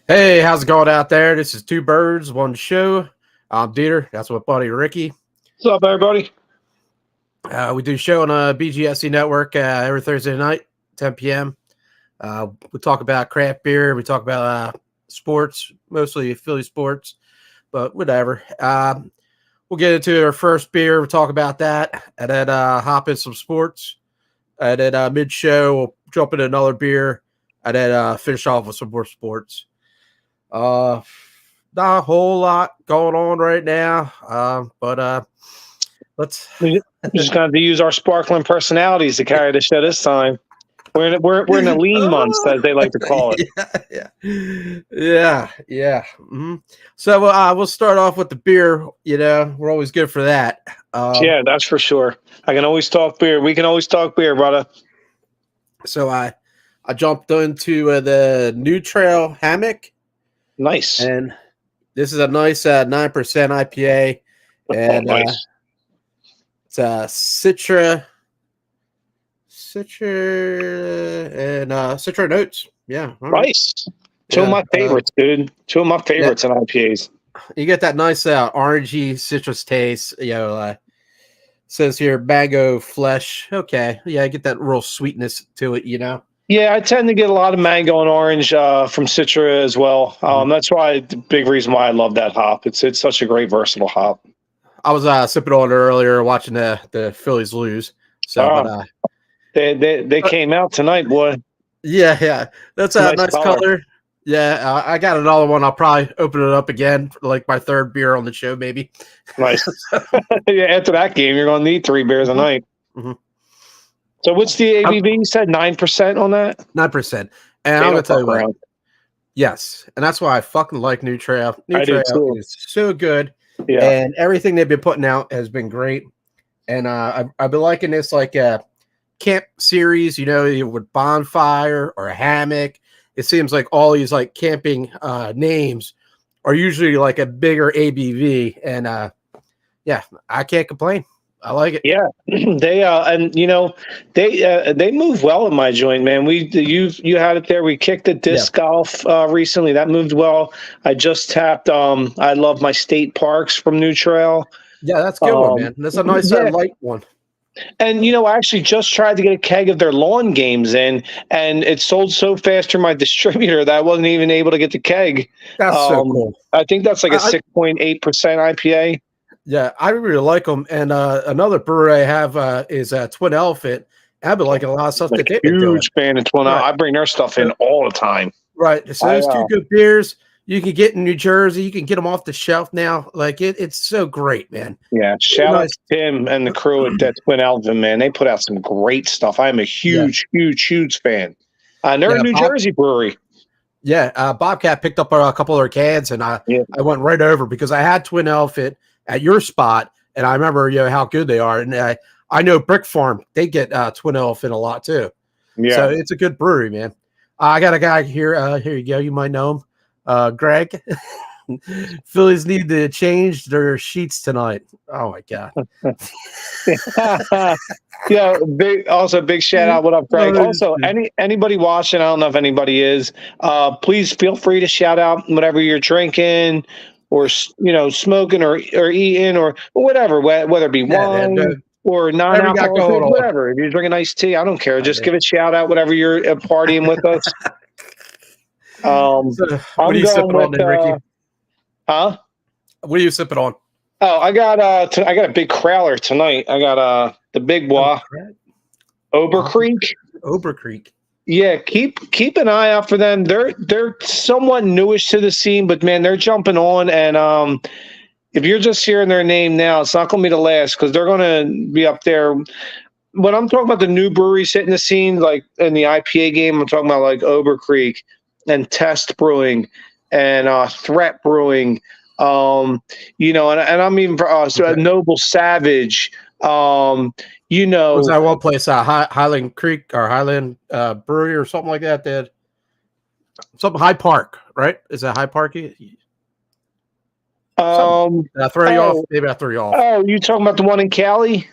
Hey, how's it going out there? This is Two Birds, One Show. I'm DeeTer. That's my buddy Ricky. What's up, everybody? We do a show on a BGSE network every Thursday night, 10 p.m. We talk about craft beer. We talk about sports, mostly Philly sports, but whatever. We'll get into our first beer. We'll talk about that, and then hop in some sports. And then mid-show, we'll jump into another beer, and then finish off with some more sports. Not a whole lot going on right now, but let's just going to use our sparkling personalities to carry the show this time. We're in the lean months, as they like to call it. Yeah. Mm-hmm. So we'll start off with the beer. You know, we're always good for that. Yeah, that's for sure. I can always talk beer. We can always talk beer, brother. So I jumped into the New Trail Hammock. Nice. And this is a nice 9% IPA. And nice. It's Citra and Citra notes. Yeah. Nice. Two of my favorites, dude. Two of my favorites in IPAs. You get that nice orangey citrus taste. You know, says here mango flesh. Okay. Yeah, I get that real sweetness to it, you know. Yeah, I tend to get a lot of mango and orange from Citra as well. That's why the big reason why I love that hop. It's such a great versatile hop. I was sipping on it earlier, watching the Phillies lose. So they came out tonight, boy. Yeah, that's a nice color. Yeah, I got another one. I'll probably open it up again, for like my third beer on the show, maybe. Nice. Yeah, after that game, you're going to need 3 beers a night. Mm-hmm. So what's the ABV? You said 9% on that? 9%. And I'm going to tell you what. Yes. And that's why I fucking like New Trail. New Trail is so good. Yeah. And everything they've been putting out has been great. And I've been liking this like a camp series, you know, with bonfire or a hammock. It seems like all these like camping names are usually like a bigger ABV. And yeah, I can't complain. I like it. Yeah, they and you know they move well in my joint, man. You had it there. We kicked the disc golf recently. That moved well. I just tapped. I love my state parks from New Trail. Yeah, that's a good one, man. That's a nice light one. And you know, I actually just tried to get a keg of their lawn games in, and it sold so fast through my distributor that I wasn't even able to get the keg. That's so cool. I think that's like a 6.8% IPA. Yeah, I really like them. And another brewery I have is Twin Elephant. I've been liking a lot of stuff that they've been doing. Huge fan of Twin Elephant. I bring their stuff in all the time. Right. So those two good beers you can get in New Jersey. You can get them off the shelf now. Like it's so great, man. Yeah. Shout out to Tim and the crew at that Twin Elephant, man. They put out some great stuff. I'm a huge fan. They're a New Jersey brewery. Yeah. Bobcat picked up a couple of their cans, and I went right over because I had Twin Elephant at your spot, and I remember how good they are, and I know Brick Farm, they get Twin Elephant a lot too. Yeah, so it's a good brewery, man. I got a guy here. Here you go. You might know him, Greg. Phillies need to change their sheets tonight. Oh my god. Yeah, big shout out. What up, Greg? Also, anybody watching, I don't know if anybody is. Please feel free to shout out whatever you're drinking, or smoking or eating or whatever, whether it be wine or non-alcoholic, whatever. If you're drinking iced tea, I don't care. Just give a shout out, whatever you're partying with us. What are you sipping on, Ricky? Huh? What are you sipping on? Oh, I got a big crowler tonight. I got the Big Bois Oberkrieg. Oberkrieg. Yeah, keep an eye out for them. They're somewhat newish to the scene, but man, they're jumping on. And if you're just hearing their name now, it's not going to be the last, because they're going to be up there. When I'm talking about the new breweries hitting the scene, like in the IPA game, I'm talking about like Oberkrieg and Test Brewing and Threat Brewing. And I'm even Noble Savage. Was that one place, Highland Creek or Highland Brewery or something like that? That something High Park, right? Is that High Park? Did I throw you off? Maybe I threw you off. Oh, you talking about the one in Cali?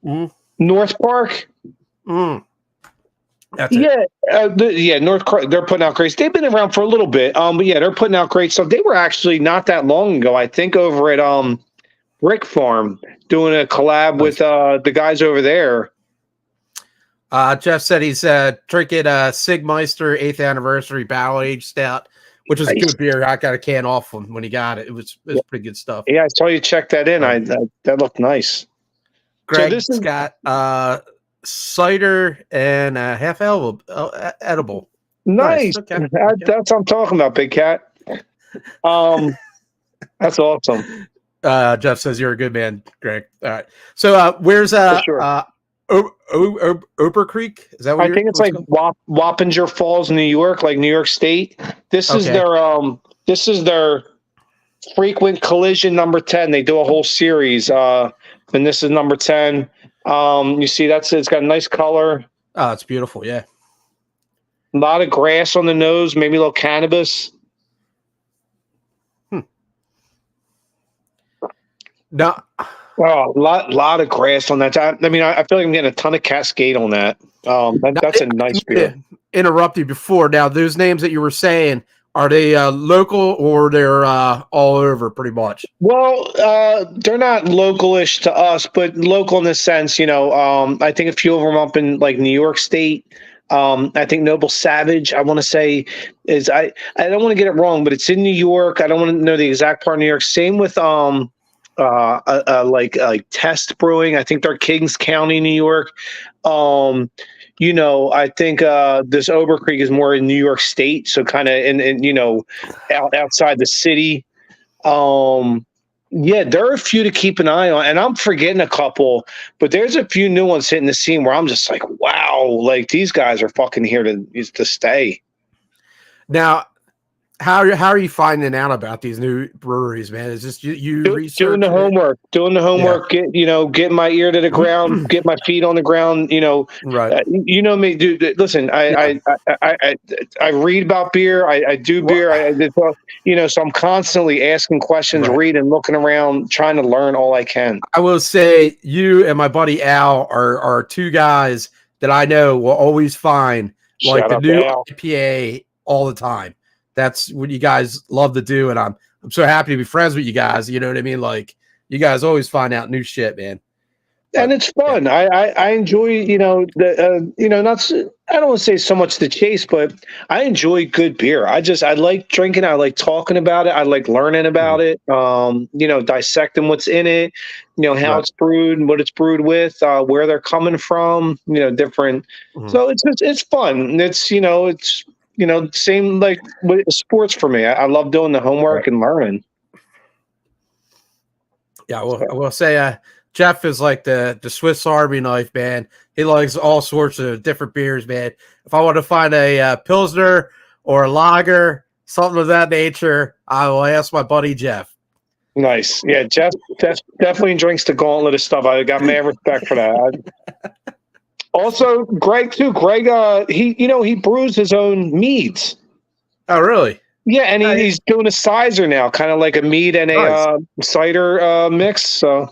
Mm-hmm. North Park? Mm. That's it. North they're putting out great. They've been around for a little bit, but yeah, they're putting out great stuff. They were actually not that long ago, I think, over at Brick Farm doing a collab with the guys over there. Jeff said he's drinking Sigmeister 8th anniversary barrel aged stout, which is a good beer. I got a can off him when he got it. It was pretty good stuff. Yeah, I saw you check that in. That looked nice. Greg's got cider and half edible. Nice. Okay. That's what I'm talking about, Big Cat. That's awesome. Jeff says you're a good man, Greg. All right. So where's Ober Creek? Is that what I think it's like Wappinger Falls, New York, like New York State. This is their frequent collision number 10. They do a whole series. And this is number 10. You see it's got a nice color. Oh, it's beautiful, yeah. A lot of grass on the nose, maybe a little cannabis. No. Oh, a lot of grass on that. I mean, I feel like I'm getting a ton of Cascade on that. That's a nice beer. Interrupt you before. Now, those names that you were saying, are they local or they're all over pretty much? Well, they're not localish to us, but local in the sense, I think a few of them up in like New York State. I think Noble Savage, I want to say, is I don't want to get it wrong, but it's in New York. I don't want to know the exact part of New York. Same with like Test Brewing. I think they're Kings County, New York. I think this Ober Creek is more in New York State, so kind of in outside the city. Yeah, there are a few to keep an eye on, and I'm forgetting a couple, but there's a few new ones hitting the scene where I'm just like, wow, like these guys are fucking here to stay. Now, how are you finding out about these new breweries, man? Is this you doing the homework? Yeah. Get my ear to the ground, get my feet on the ground. Right? You know me, dude. Listen, I read about beer. I do beer. So I'm constantly asking questions, reading, looking around, trying to learn all I can. I will say, you and my buddy Al are two guys that I know will always find like the new IPA all the time. That's what you guys love to do, and I'm so happy to be friends with you guys. You know what I mean? Like, you guys always find out new shit, man. And it's fun. Yeah. I enjoy, I don't want to say so much the chase, but I enjoy good beer. I like drinking. I like talking about it. I like learning about it. Dissecting what's in it, how it's brewed and what it's brewed with, where they're coming from, different. So it's fun. It's same like with sports for me. I love doing the homework and learning. Yeah, I will say, Jeff is like the Swiss Army knife, man. He likes all sorts of different beers, man. If I want to find a Pilsner or a lager, something of that nature, I will ask my buddy Jeff. Nice. Yeah, Jeff definitely drinks the gauntlet of stuff. I got mad respect for that. Also, Greg too. Greg, he brews his own meads. Oh, really? Yeah, and he's doing a sizer now, kind of like a mead and a cider mix. So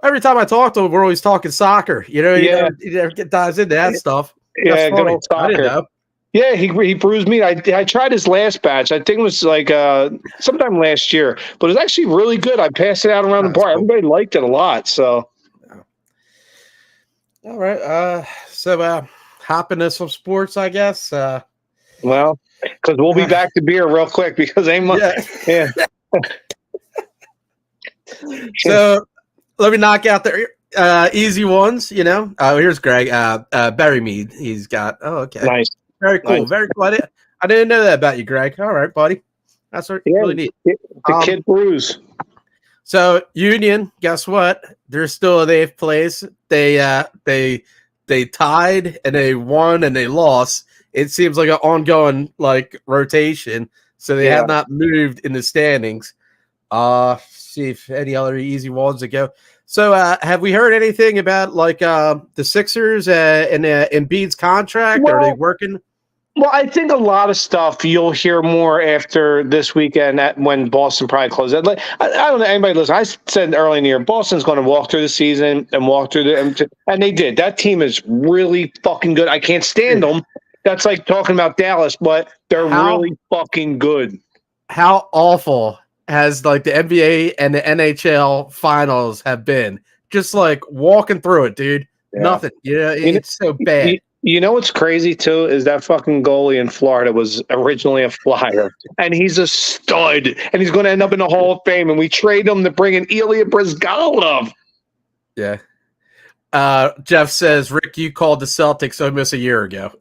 every time I talk to him, we're always talking soccer. He never dives into that stuff. Yeah, good old soccer. I didn't know. Yeah, he brews mead. I tried his last batch. I think it was like sometime last year, but it was actually really good. I passed it out around the bar. Cool. Everybody liked it a lot. So. All right. So hop into some sports, I guess. Well, because we'll be back to beer real quick because ain't much. Yeah. So let me knock out the easy ones. Here's Greg. Berry mead. He's got. Oh, okay. Nice. Very cool. Nice. Very cool. I didn't know that about you, Greg. All right, buddy. That's really neat. The kid brews. So Union, guess what? They're still in 8th place. They tied and they won and they lost. It seems like an ongoing rotation. So they have not moved in the standings. See if any other easy ones that go. So have we heard anything about the Sixers and Embiid's contract? Are they working? Well, I think a lot of stuff you'll hear more after this weekend when Boston probably closes. Like, I don't know anybody listen. I said early in the year, Boston's going to walk through the season and walk through and they did. That team is really fucking good. I can't stand them. That's like talking about Dallas, but they're really fucking good. How awful has like the NBA and the NHL finals have been? Just like walking through it, dude. Yeah. Nothing. Yeah, it's so bad. You know what's crazy too is that fucking goalie in Florida was originally a Flyer, and he's a stud, and he's going to end up in the Hall of Fame, and we trade him to bring in Ilya Bryzgalov. Yeah. Jeff says, Rick, you called the Celtics almost a year ago.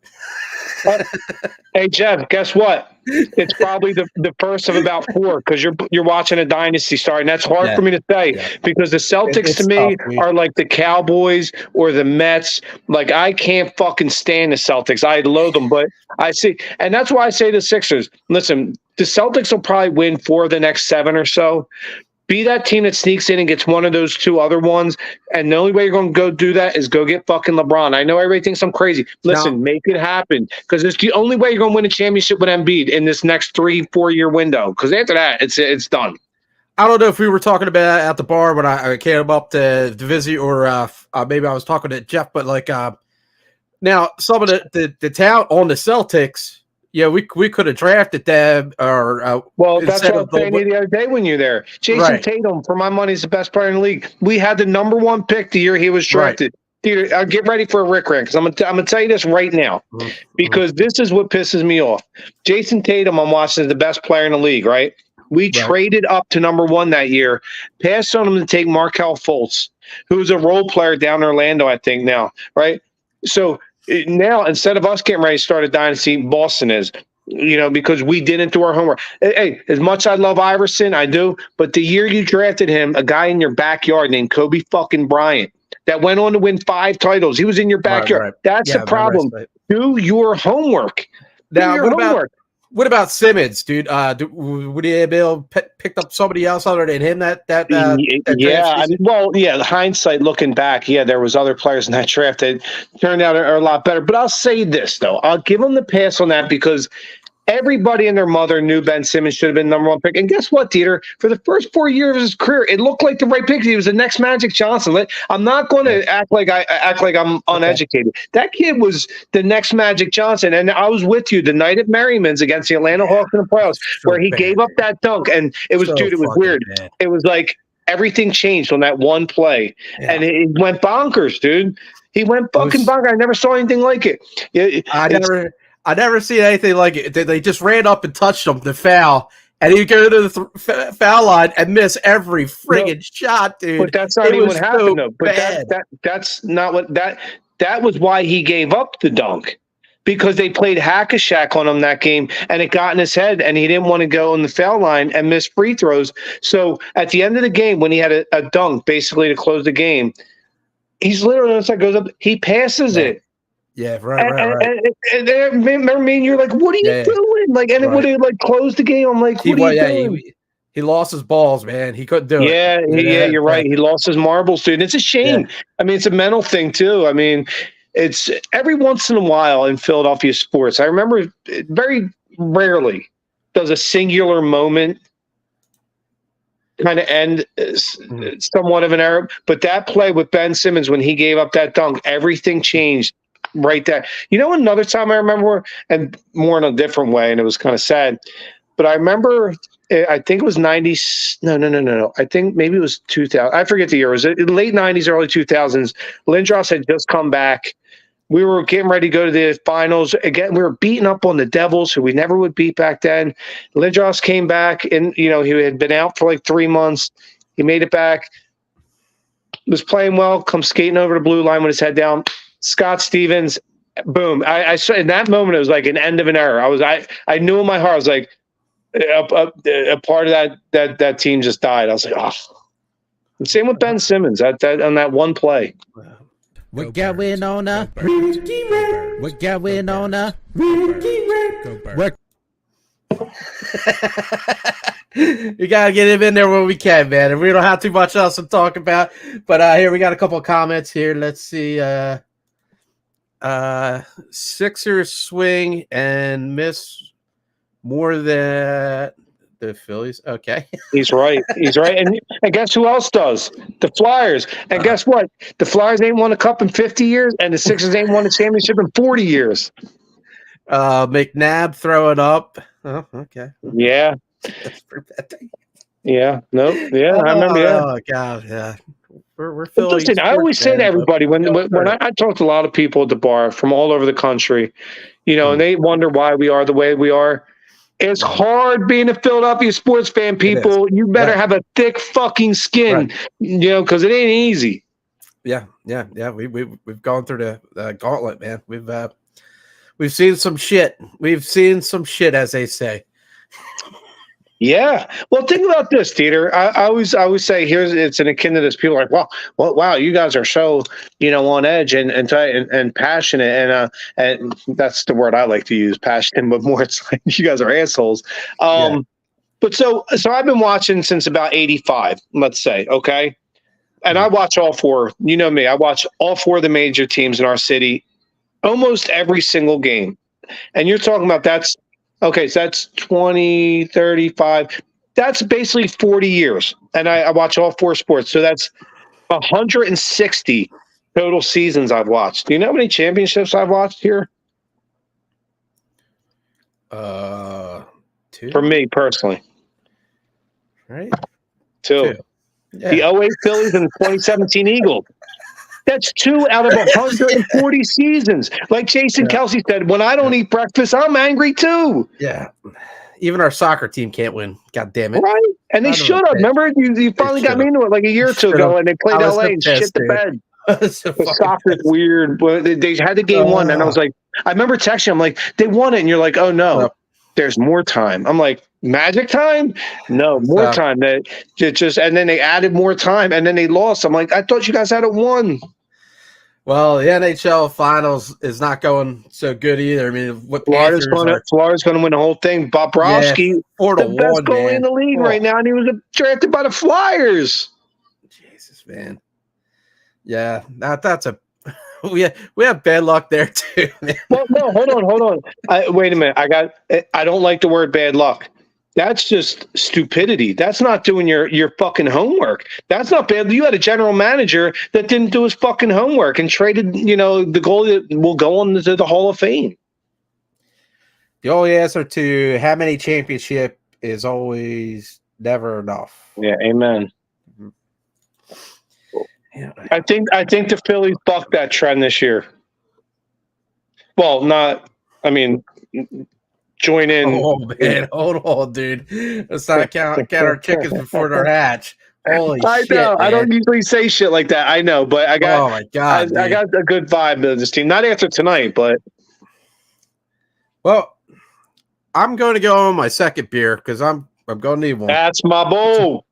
Hey Jeff, guess what? It's probably the first of about 4 because you're watching a dynasty start, and that's hard for me to say because the Celtics to me are like the Cowboys or the Mets. Like I can't fucking stand the Celtics. I loathe them, but I see, and that's why I say the Sixers. Listen, the Celtics will probably win 4 of the next 7 or so. Be that team that sneaks in and gets one of those 2 other ones. And the only way you're going to go do that is go get fucking LeBron. I know everybody thinks I'm crazy. Listen, make it happen because it's the only way you're going to win a championship with Embiid in this next 3-4 year window. Because after that, it's done. I don't know if we were talking about at the bar when I came up to visit or maybe I was talking to Jeff, but like now some of the talent on the Celtics, yeah, we could have drafted them or well, that's what I was saying the other day when you're there. Jason Tatum, for my money, is the best player in the league. We had the number 1 pick the year he was drafted. Dude, get ready for a Rick rant because I'm gonna tell you this right now because this is what pisses me off. Jason Tatum, I'm watching, is the best player in the league, right? We traded up to number 1 that year, passed on him to take Markelle Fultz, who's a role player down in Orlando, I think now, right? So now, instead of us getting ready to start a dynasty, Boston is, because we didn't do our homework. Hey, as much as I love Iverson, I do, but the year you drafted him, a guy in your backyard named Kobe fucking Bryant that went on to win 5 titles. He was in your backyard. Right. That's the problem. Do your homework. Now, what about Simmons, dude? Would he be able to pick up somebody else other than him? The hindsight looking back, there was other players in that draft that turned out are a lot better. But I'll say this though, I'll give him the pass on that because everybody and their mother knew Ben Simmons should have been number 1 pick. And guess what, DeeTer? For the first 4 years of his career, it looked like the right pick. He was the next Magic Johnson. I'm not going to act like I'm uneducated. That kid was the next Magic Johnson. And I was with you the night at Merriman's against the Atlanta Hawks in the playoffs where he gave up that dunk. And it was, it was weird. Bad. It was like everything changed on that one play. Yeah. And it went bonkers, dude. He went fucking bonkers. I never saw anything like it. I never seen anything like it. They just ran up and touched him to foul, and he'd go to the foul line and miss every friggin' shot, dude. But that's not even what happened, though. But that's not what that was why he gave up the dunk. Because they played hack-a-shack on him that game, and it got in his head, and he didn't want to go on the foul line and miss free throws. So at the end of the game, when he had a dunk basically to close the game, he's literally on the side, goes up, he passes it. Yeah, right. And remember me and you're like, what are you doing? Like, and it would have closed the game. I'm like, what are you doing? He lost his balls, man. He couldn't do it. Yeah, you're right. He lost his marbles, dude. It's a shame. Yeah. I mean, it's a mental thing too. I mean, it's every once in a while in Philadelphia sports. I remember very rarely does a singular moment kind of end somewhat of an error. But that play with Ben Simmons when he gave up that dunk, everything changed. Right there. Another time I remember, and more in a different way, and it was kind of sad, but I remember, I think it was 90s. No. I think maybe it was 2000. I forget the year. It was late 90s, early 2000s. Lindros had just come back. We were getting ready to go to the finals. Again, we were beating up on the Devils, who we never would beat back then. Lindros came back, and, he had been out for like 3 months. He made it back, was playing well, comes skating over the blue line with his head down. Scott Stevens, boom! I saw in that moment it was like an end of an era. I knew in my heart I was like a part of that team just died. I was like, oh. And same with Ben Simmons on that one play. We're going on a We're going on a You gotta get him in there when we can, man. And we don't have too much else to talk about. But here we got a couple of comments here. Let's see. Sixers swing and miss more than the Phillies. Okay. He's right. And guess who else does? The Flyers. And guess what? The Flyers ain't won a cup in 50 years, and the Sixers ain't won a championship in 40 years. McNabb throwing up. Oh, okay. Yeah. That's pretty bad. Yeah. Nope. Yeah, I remember that. Oh God, yeah. We're Phillies. Listen, I always say to everybody when I talk to a lot of people at the bar from all over the country, and they wonder why we are the way we are. It's hard being a Philadelphia sports fan, people. You better have a thick fucking skin, because it ain't easy. Yeah. We've gone through the gauntlet, man. We've seen some shit. We've seen some shit, as they say. Yeah. Well, think about this, DeeTer. I always say it's an akin to this. People are like, wow, you guys are so on edge and passionate, and that's the word I like to use, passionate, but more it's like you guys are assholes. But so I've been watching since about 85, let's say, okay, and I watch all four. You know me, I watch all four of the major teams in our city, almost every single game, and you're talking about that's. Okay, so that's 20, 35. That's basically 40 years. And I watch all four sports. So that's 160 total seasons I've watched. Do you know how many championships I've watched here? 2. For me, personally. Right? 2. Yeah. The 08 Phillies and the 2017 Eagles. That's 2 out of 140 seasons. Like Jason Kelsey said, when I don't eat breakfast, I'm angry too. Yeah. Even our soccer team can't win. God damn it. Right. And they should have. Remember, you finally got me into it like a year or two ago, and they played LA and shit the bed. The soccer's weird. They had the game won, and I was like, I remember texting, I'm like, they won it, and you're like, oh no, there's more time. I'm like, magic time? No, more time. That just, and then they added more time, and then they lost. I'm like, I thought you guys had it won. Well, the NHL Finals is not going so good either. I mean, what Florida's going to win the whole thing. Bobrovsky, the best goalie in the league right now, and he was drafted by the Flyers. Jesus, man. Yeah, that's a we have bad luck there too. Man. Well, no, hold on. Wait a minute. I don't like the word bad luck. That's just stupidity. That's not doing your fucking homework. That's not bad. You had a general manager that didn't do his fucking homework and traded, the goalie that will go on to the Hall of Fame. The only answer to how many championship is always never enough. Yeah, amen. Yeah. I think the Phillies bucked that trend this year. Well, join in. Oh man, hold on, dude. Let's not count our chickens before they're hatch. Holy shit! I know. Man. I don't usually say shit like that. I know, but I got. Oh my god! I got a good vibe of this team. Not after tonight, but. Well, I'm going to go on my second beer because I'm going to need one. That's my bowl.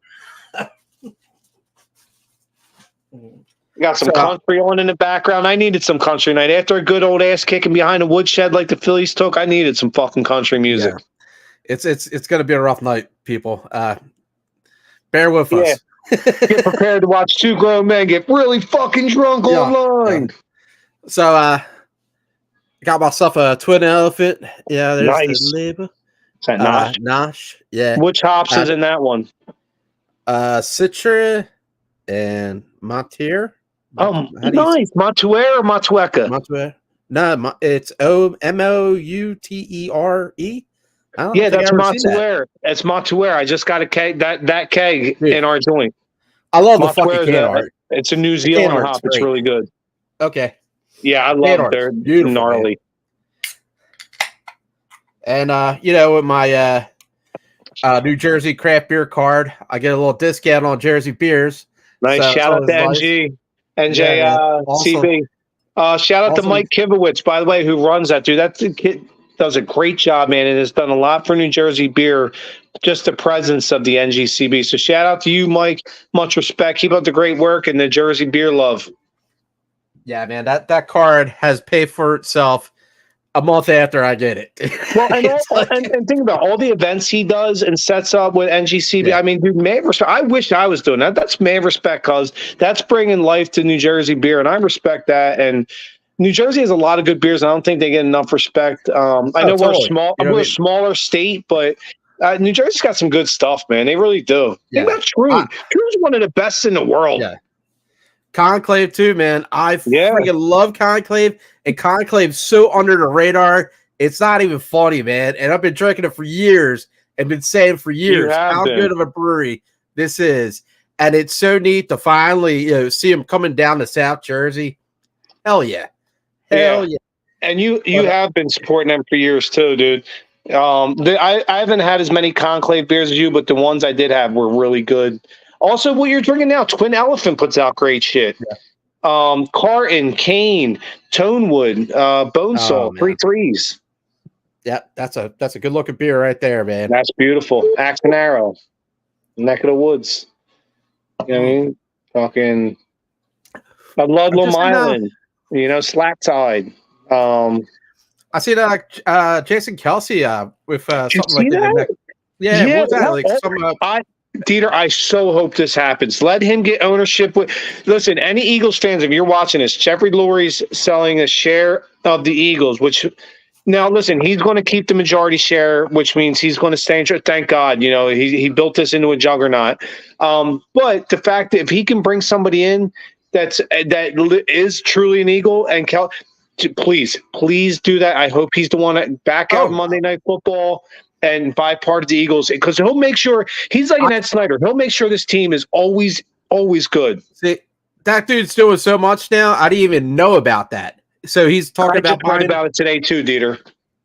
Got some country on in the background. I needed some country night. After a good old ass kicking behind a woodshed like the Phillies took, I needed some fucking country music. Yeah. It's going to be a rough night, people. Bear with us. Get prepared to watch two grown men get really fucking drunk online. So, got myself a twin elephant. Yeah, there's the label. Is that Nosh? Nosh. Yeah. Which hops is in that one? Citra and Montier. Oh, nice. Montuere or Matueka? Montuere. No, it's Moutere. Yeah, that's Montuere. It's Montuere. I just got a keg, that keg in our joint. I love the fucking can art. It's a New Zealand hop. It's really good. Okay. Yeah, I love it. They're beautiful, gnarly. Man. And with my New Jersey craft beer card, I get a little discount on Jersey beers. Nice. So shout out to NJ CB. Shout out to Mike Kivowitz, by the way, who runs that dude. That kid does a great job, man, and has done a lot for New Jersey beer. Just the presence of the NGCB. So shout out to you, Mike. Much respect. Keep up the great work and the Jersey beer love. Yeah, man, that card has paid for itself a month after I get it. Well, and think about all the events he does and sets up with NGCB. Yeah. I mean, dude, mad respect. I wish I was doing that. That's mad respect because that's bringing life to New Jersey beer, and I respect that. And New Jersey has a lot of good beers. And I don't think they get enough respect. I know we're small. You know we're what I a mean? smaller state, but New Jersey's got some good stuff, man. They really do. Yeah. Think about True. True's one of the best in the world. Yeah. Conclave too, man. I freaking love Conclave, and Conclave's so under the radar. It's not even funny, man. And I've been drinking it for years and been saying for years how good of a brewery this is. And it's so neat to finally see them coming down to South Jersey. Hell yeah. Hell yeah. And you have been supporting them for years too, dude. I haven't had as many Conclave beers as you, but the ones I did have were really good. Also, what you're drinking now, Twin Elephant puts out great shit. Yeah. Carton, Kane, Tonewood, Bone Salt, 3 threes. Yeah, that's a good looking beer right there, man. That's beautiful. Axe and Arrow, neck of the woods. You know what I mean? Fucking, I love Long Island. Slack Tide. I see that Jason Kelsey with something like that. Yeah, what was that? Like DeeTer, I so hope this happens. Let him get ownership. Listen, any Eagles fans, if you're watching this, Jeffrey Lurie's selling a share of the Eagles, which now listen, he's going to keep the majority share, which means he's going to stay in. Thank God, he built this into a juggernaut. But the fact that if he can bring somebody in that is truly an Eagle, and please do that. I hope he's the one that back out Monday Night Football and buy part of the Eagles, because he'll make sure he's like Ed Snyder. He'll make sure this team is always good. See, that dude's doing so much now. I didn't even know about that. So he's talking about it today too, DeeTer.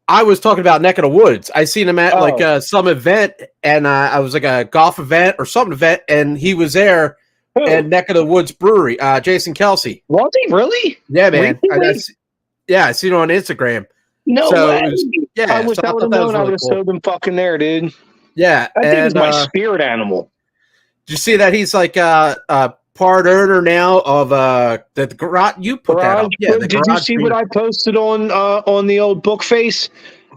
I was talking about Neck of the Woods. I seen him at some event, and I was like a golf event or some event, and he was there. And Neck of the Woods Brewery, Jason Kelsey. Was he really? Yeah, man. I seen it on Instagram. No way. Yeah, I wish I would have known. I would have sold him fucking there, dude. Yeah, I think he's my spirit animal. Did you see that he's like part owner now of the garage? You put that up. Yeah, did you see what I posted on the old book face?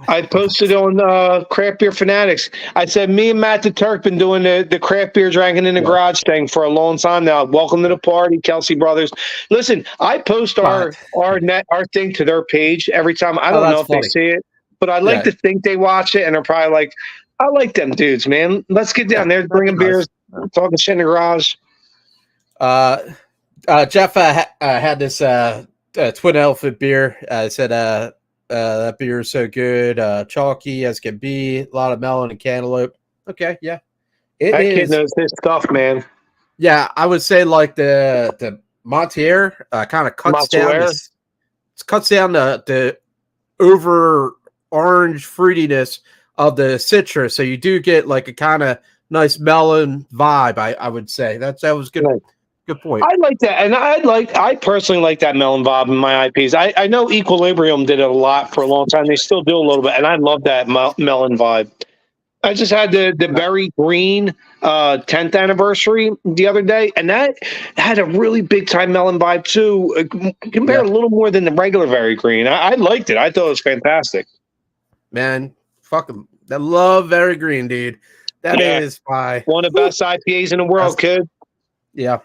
I posted on Craft Beer Fanatics. I said, me and Matt the Turk been doing the craft beer drinking in the garage thing for a long time now. Welcome to the party, Kelsey Brothers. Listen, I post our thing to their page every time. I don't know if they see it, but I like to think they watch it and they're probably like, I like them dudes, man. Let's get down there, bringing beers, talking shit in the garage. Jeff had this Twin Elephant beer. I said that beer is so good, chalky as can be, a lot of melon and cantaloupe. Okay, yeah, that kid knows his stuff, man. Yeah, I would say like the Montier kind of cuts down the over orange fruitiness of the citrus, so you do get like a kind of nice melon vibe. I would say that was good. Right. Good point. I like that, and I personally like that melon vibe in my IPs. I know Equilibrium did it a lot for a long time. They still do a little bit, and I love that melon vibe. I just had the Very Green 10th anniversary the other day, and that had a really big time melon vibe too. Compared a little more than the regular Very Green. I liked it. I thought it was fantastic. Man, fuck them. I love Very Green, dude. That is one of the best IPAs in the world, kid. Yeah.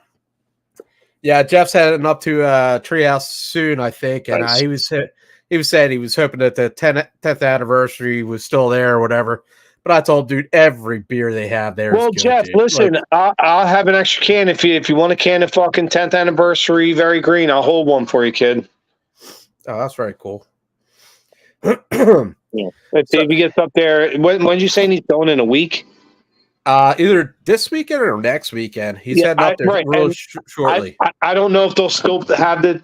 Yeah, Jeff's heading up to Treehouse soon, I think, and he was saying he was hoping that the 10th anniversary was still there or whatever. But I told dude, every beer they have there. Well, is good, Jeff, dude. listen, I'll have an extra can if you want a can of fucking 10th anniversary Very Green. I'll hold one for you, kid. Oh, that's very cool. If he gets up there, when did you say he's going in a week? Either this weekend or next weekend. He's heading up there real shortly. I don't know if they'll still have the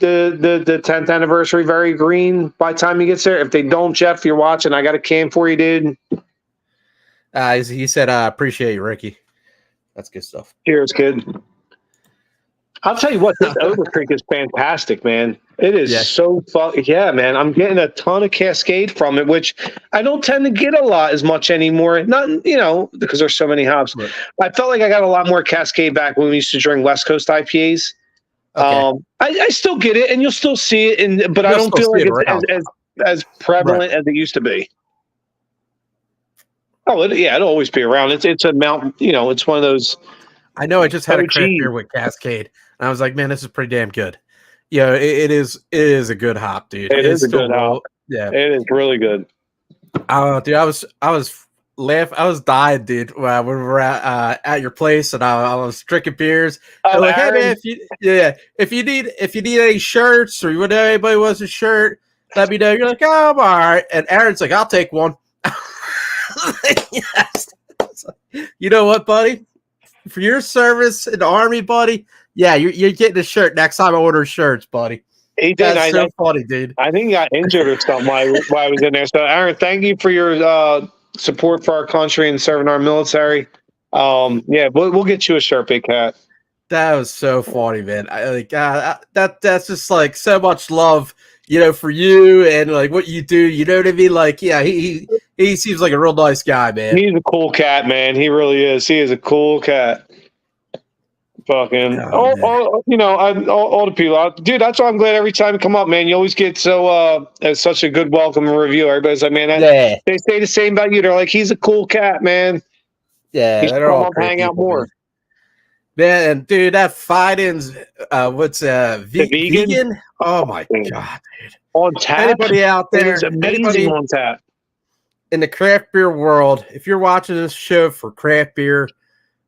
10th anniversary Very Green by the time he gets there. If they don't, Jeff, if you're watching, I got a can for you, dude. He said, I appreciate you, Ricky. That's good stuff. Cheers, kid. I'll tell you what, this Overcreek is fantastic, man. It is so fun. Yeah, man. I'm getting a ton of Cascade from it, which I don't tend to get a lot as much anymore. Not, because there's so many hops. Right. I felt like I got a lot more Cascade back when we used to drink West Coast IPAs. Okay. I still get it, and you'll still see it, but I don't feel like it's as prevalent as it used to be. Oh, it'll always be around. It's a mountain. It's one of those. I know. I just had a craft beer with Cascade, and I was like, man, this is pretty damn good. it is a good hop, dude. It is a still good hop. Yeah, It is really good. dude, I was laughing, I was dying, dude, when we were at your place, and I was drinking beers. And like, hey man, if you need any shirts, or you want anybody wants a shirt, let me know. You're like, oh, I'm all right. And Aaron's like, I'll take one. Yes. You know what, buddy? For your service in the Army, buddy, yeah, you're getting a shirt next time I order shirts, buddy. He did. That's so funny, dude. I think he got injured or something while I was in there. So, Aaron, thank you for your support for our country and serving our military. Yeah, we'll get you a shirt, Big Cat. That was so funny, man. That's just like so much love, for you and like what you do. You know what I mean? Like, yeah, he seems like a real nice guy, man. He's a cool cat, man. He really is. He is a cool cat. Fucking all the people, dude. That's why I'm glad every time you come up, man. You always get such a good welcome and review. Everybody's like, man, they say the same about you. They're like, he's a cool cat, man. Yeah, he should come up, hang out more. Man, and dude, that Fidens, what's vegan? Oh my god, dude! On tap. Anybody out there? It's amazing on tap. In the craft beer world, if you're watching this show for craft beer,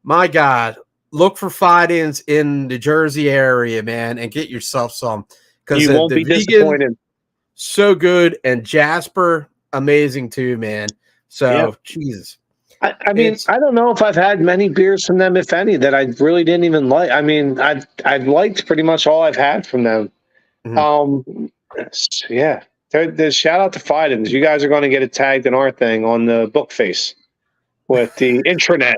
my God, look for Fidens in the Jersey area, man, and get yourself some. Because you won't be disappointed. So good, and Jasper, amazing too, man. So, Jesus. I mean, I don't know if I've had many beers from them, if any, that I really didn't even like. I mean, I've liked pretty much all I've had from them. Mm-hmm. Yeah. The shout out to Fidens. You guys are going to get it tagged in our thing on the book face with the intranet.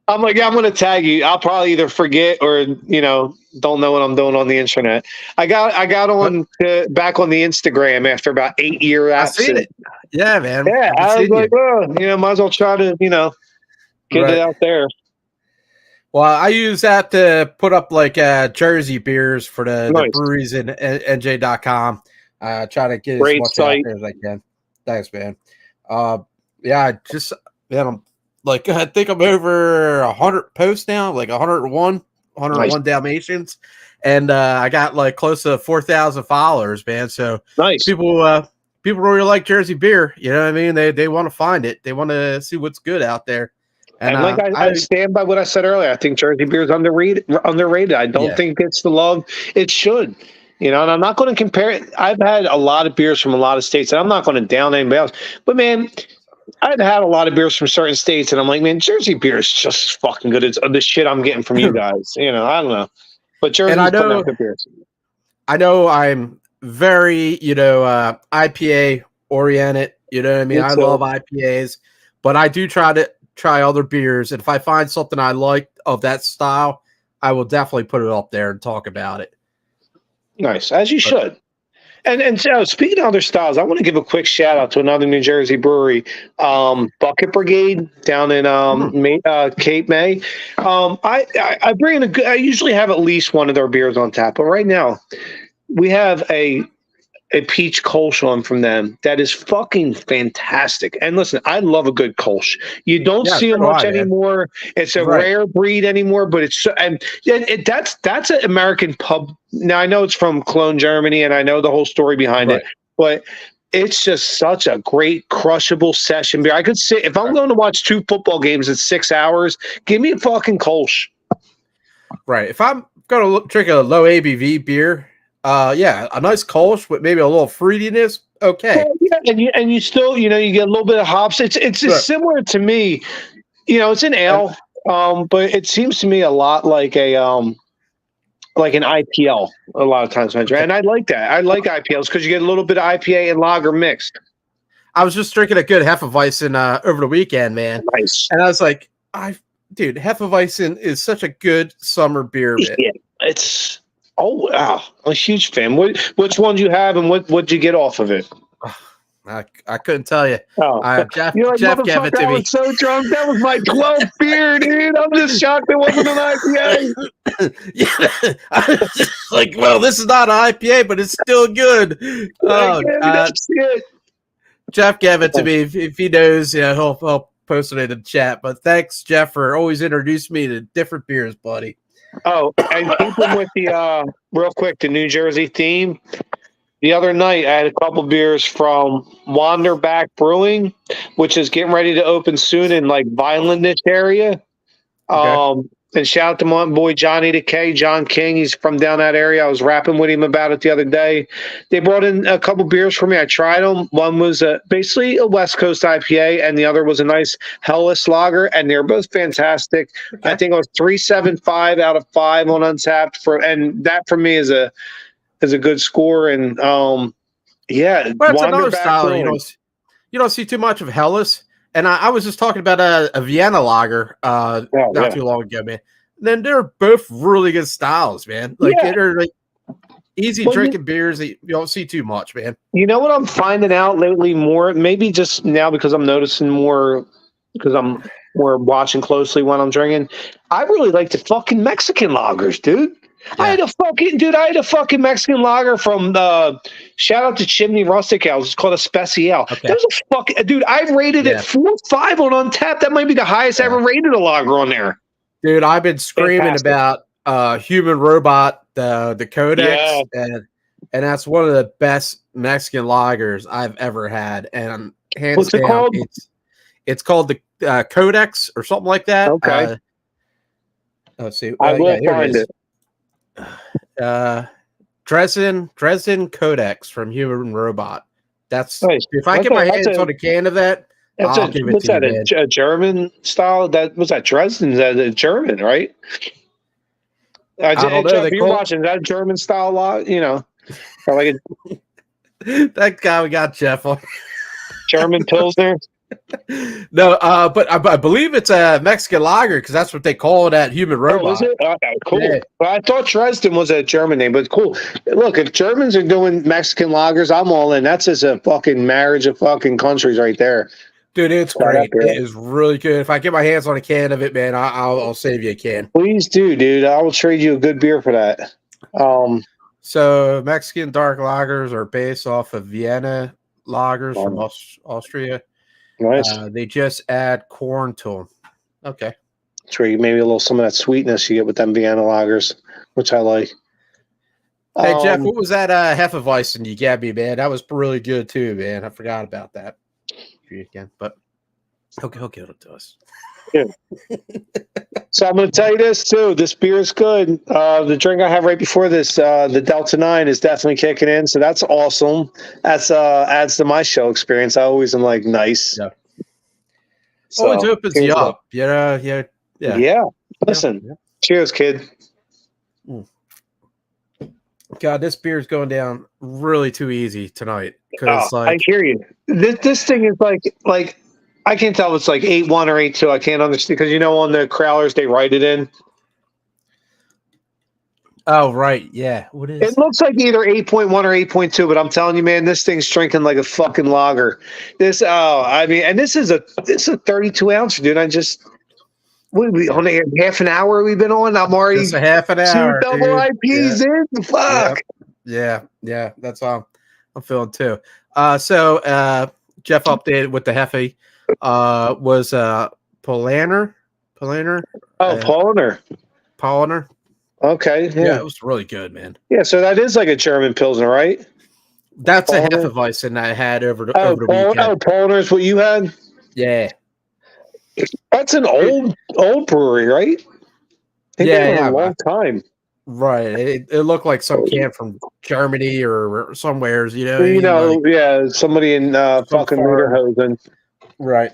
I'm like, yeah, I'm going to tag you. I'll probably either forget or, don't know what I'm doing on the intranet. I got on back on the Instagram after about 8 years. I seen it. Yeah, man. Yeah, I was like, might as well try to, get it out there. Well, I use that to put up like Jersey beers for the breweries in NJ.com. Try to get as much out there as I can. Thanks, man. I'm like, I think I'm over 100 posts now, like 101 Dalmatians. And I got like close to 4,000 followers, man. So people really like Jersey beer. You know what I mean? They want to find it. They want to see what's good out there. And like I stand by what I said earlier. I think Jersey beer is underrated. I don't think it's the love it should. And I'm not going to compare it. I've had a lot of beers from a lot of states, and I'm not going to down anybody else. But, man, I've had a lot of beers from certain states, and I'm like, man, Jersey beer is just as fucking good as the shit I'm getting from you guys. I don't know. But Jersey's putting out good beers. I know I'm very, IPA oriented. You know what I mean? I love IPAs, but I do try other beers. And if I find something I like of that style, I will definitely put it up there and talk about it. Nice, as you should. And so, speaking of other styles, I want to give a quick shout out to another New Jersey brewery, Bucket Brigade down in Cape May. I bring in I usually have at least one of their beers on tap, but right now we have a peach Kolsch on from them that is fucking fantastic. And listen, I love a good Kolsch. You don't see it much anymore. It's a rare breed anymore, but that's an American pub. Now I know it's from Cologne, Germany, and I know the whole story behind it, but it's just such a great crushable session beer. I could sit if I'm going to watch 2 football games in 6 hours. Give me a fucking Kolsch. Right. If I'm going to drink a low ABV beer. A nice Kolsch with maybe a little fruitiness. Okay. Well, yeah, and you still, you get a little bit of hops. It's similar to me. It's an ale, but it seems to me a lot like an IPL a lot of times. And I like that. I like IPLs because you get a little bit of IPA and lager mixed. I was just drinking a good Hefeweizen over the weekend, man. Nice. And I was like, Hefeweizen is such a good summer beer, man. Yeah, it's... Oh, wow. I'm a huge fan. Which one do you have, and what'd you get off of it? I couldn't tell you. Jeff gave it to me. I was so drunk. That was my 12th beer, dude. I'm just shocked it wasn't an IPA. Yeah. I was just like, well, this is not an IPA, but it's still good. Jeff gave it to me. If he knows, he'll post it in the chat. But thanks, Jeff, for always introducing me to different beers, buddy. Oh, and keeping with the real quick, the New Jersey theme. The other night, I had a couple beers from Wanderback Brewing, which is getting ready to open soon in like Violent-ish area. Okay. And shout out to my boy Johnny the K, John King. He's from down that area. I was rapping with him about it the other day. They brought in a couple beers for me. I tried them. One was basically a West Coast IPA, and the other was a nice Hellas lager, and they're both fantastic. Okay. I think it was 3.75 out of 5 on Untapped and that for me is a good score. And yeah, Well, it's another Wanderback style Brewing. you don't see too much of Hellas. And I was just talking about a Vienna lager not too long ago, man. Then they're both really good styles, man. Like they're like easy drinking beers that you don't see too much, man. You know what I'm finding out lately more? Maybe just now because I'm noticing more because I'm more watching closely when I'm drinking. I really like the fucking Mexican lagers, dude. Yeah. I had a fucking Mexican lager from shout out to Chimney Rustic House. It's called a Special. Okay. That was a fucking dude. I've rated it 4.5 on Untapped. That might be the highest I ever rated a lager on there. Dude, I've been screaming about Human Robot, the Codex, and that's one of the best Mexican lagers I've ever had. And hands What's down, it called? It's called the Codex or something like that. Okay. Let's see. I will find it. Dresden Codex from Human Robot. That's nice. If I get my hands on a can of that, I'll give it to you, a German style? That was that Dresden? That a German, right? I don't know. Jeff, you're watching that German style lot, you know, or like that guy we got Jeff on German Pilsner. No, but I believe it's a Mexican lager because that's what they call it at Human Robot. Oh, is it? Cool. Yeah. Well, I thought Dresden was a German name, but cool. Look, if Germans are doing Mexican lagers, I'm all in. That's just a fucking marriage of fucking countries right there. Dude, it's great. It is really good. If I get my hands on a can of it, man, I'll save you a can. Please do, dude. I will trade you a good beer for that. So Mexican dark lagers are based off of Vienna lagers from Austria. Nice. They just add corn to them. Okay. Trade maybe a little some of that sweetness you get with them Vienna lagers, which I like. Hey Jeff, what was that Hefeweizen you gave me, man? That was really good too, man. I forgot about that. Again, but he'll give it to us. Yeah. So I'm going to tell you this too. This beer is good. The drink I have right before this, the Delta 9, is definitely kicking in. So that's awesome. That's adds to my show experience. I always am like nice. Yeah. So, always opens you up. Yeah. Listen. Yeah. Cheers, kid. God, this beer is going down really too easy tonight. Because I hear you. This thing is like I can't tell if it's like 8-1 or 8-2. I can't understand because on the crowlers they write it in. Oh right, yeah. What is it? Looks like either 8.1 or 8.2, but I'm telling you, man, this thing's drinking like a fucking lager. This and this is a 32 ounce, dude. What we on half an hour we've been on. I'm already just a half an hour. 2 double IPs in. Fuck. Yeah. That's all I'm feeling too. So Jeff updated with the Hefe. Was Polliner? Oh, Polliner. Okay. Yeah, it was really good, man. Yeah, so that is like a German Pilsner, right? That's a Hefeweizen I had over the weekend. Oh, Polliner's what you had? Yeah. That's an old brewery, right? Yeah, a long time. Right. It looked like some can from Germany or somewheres, somebody in fucking Lederhosen. Right.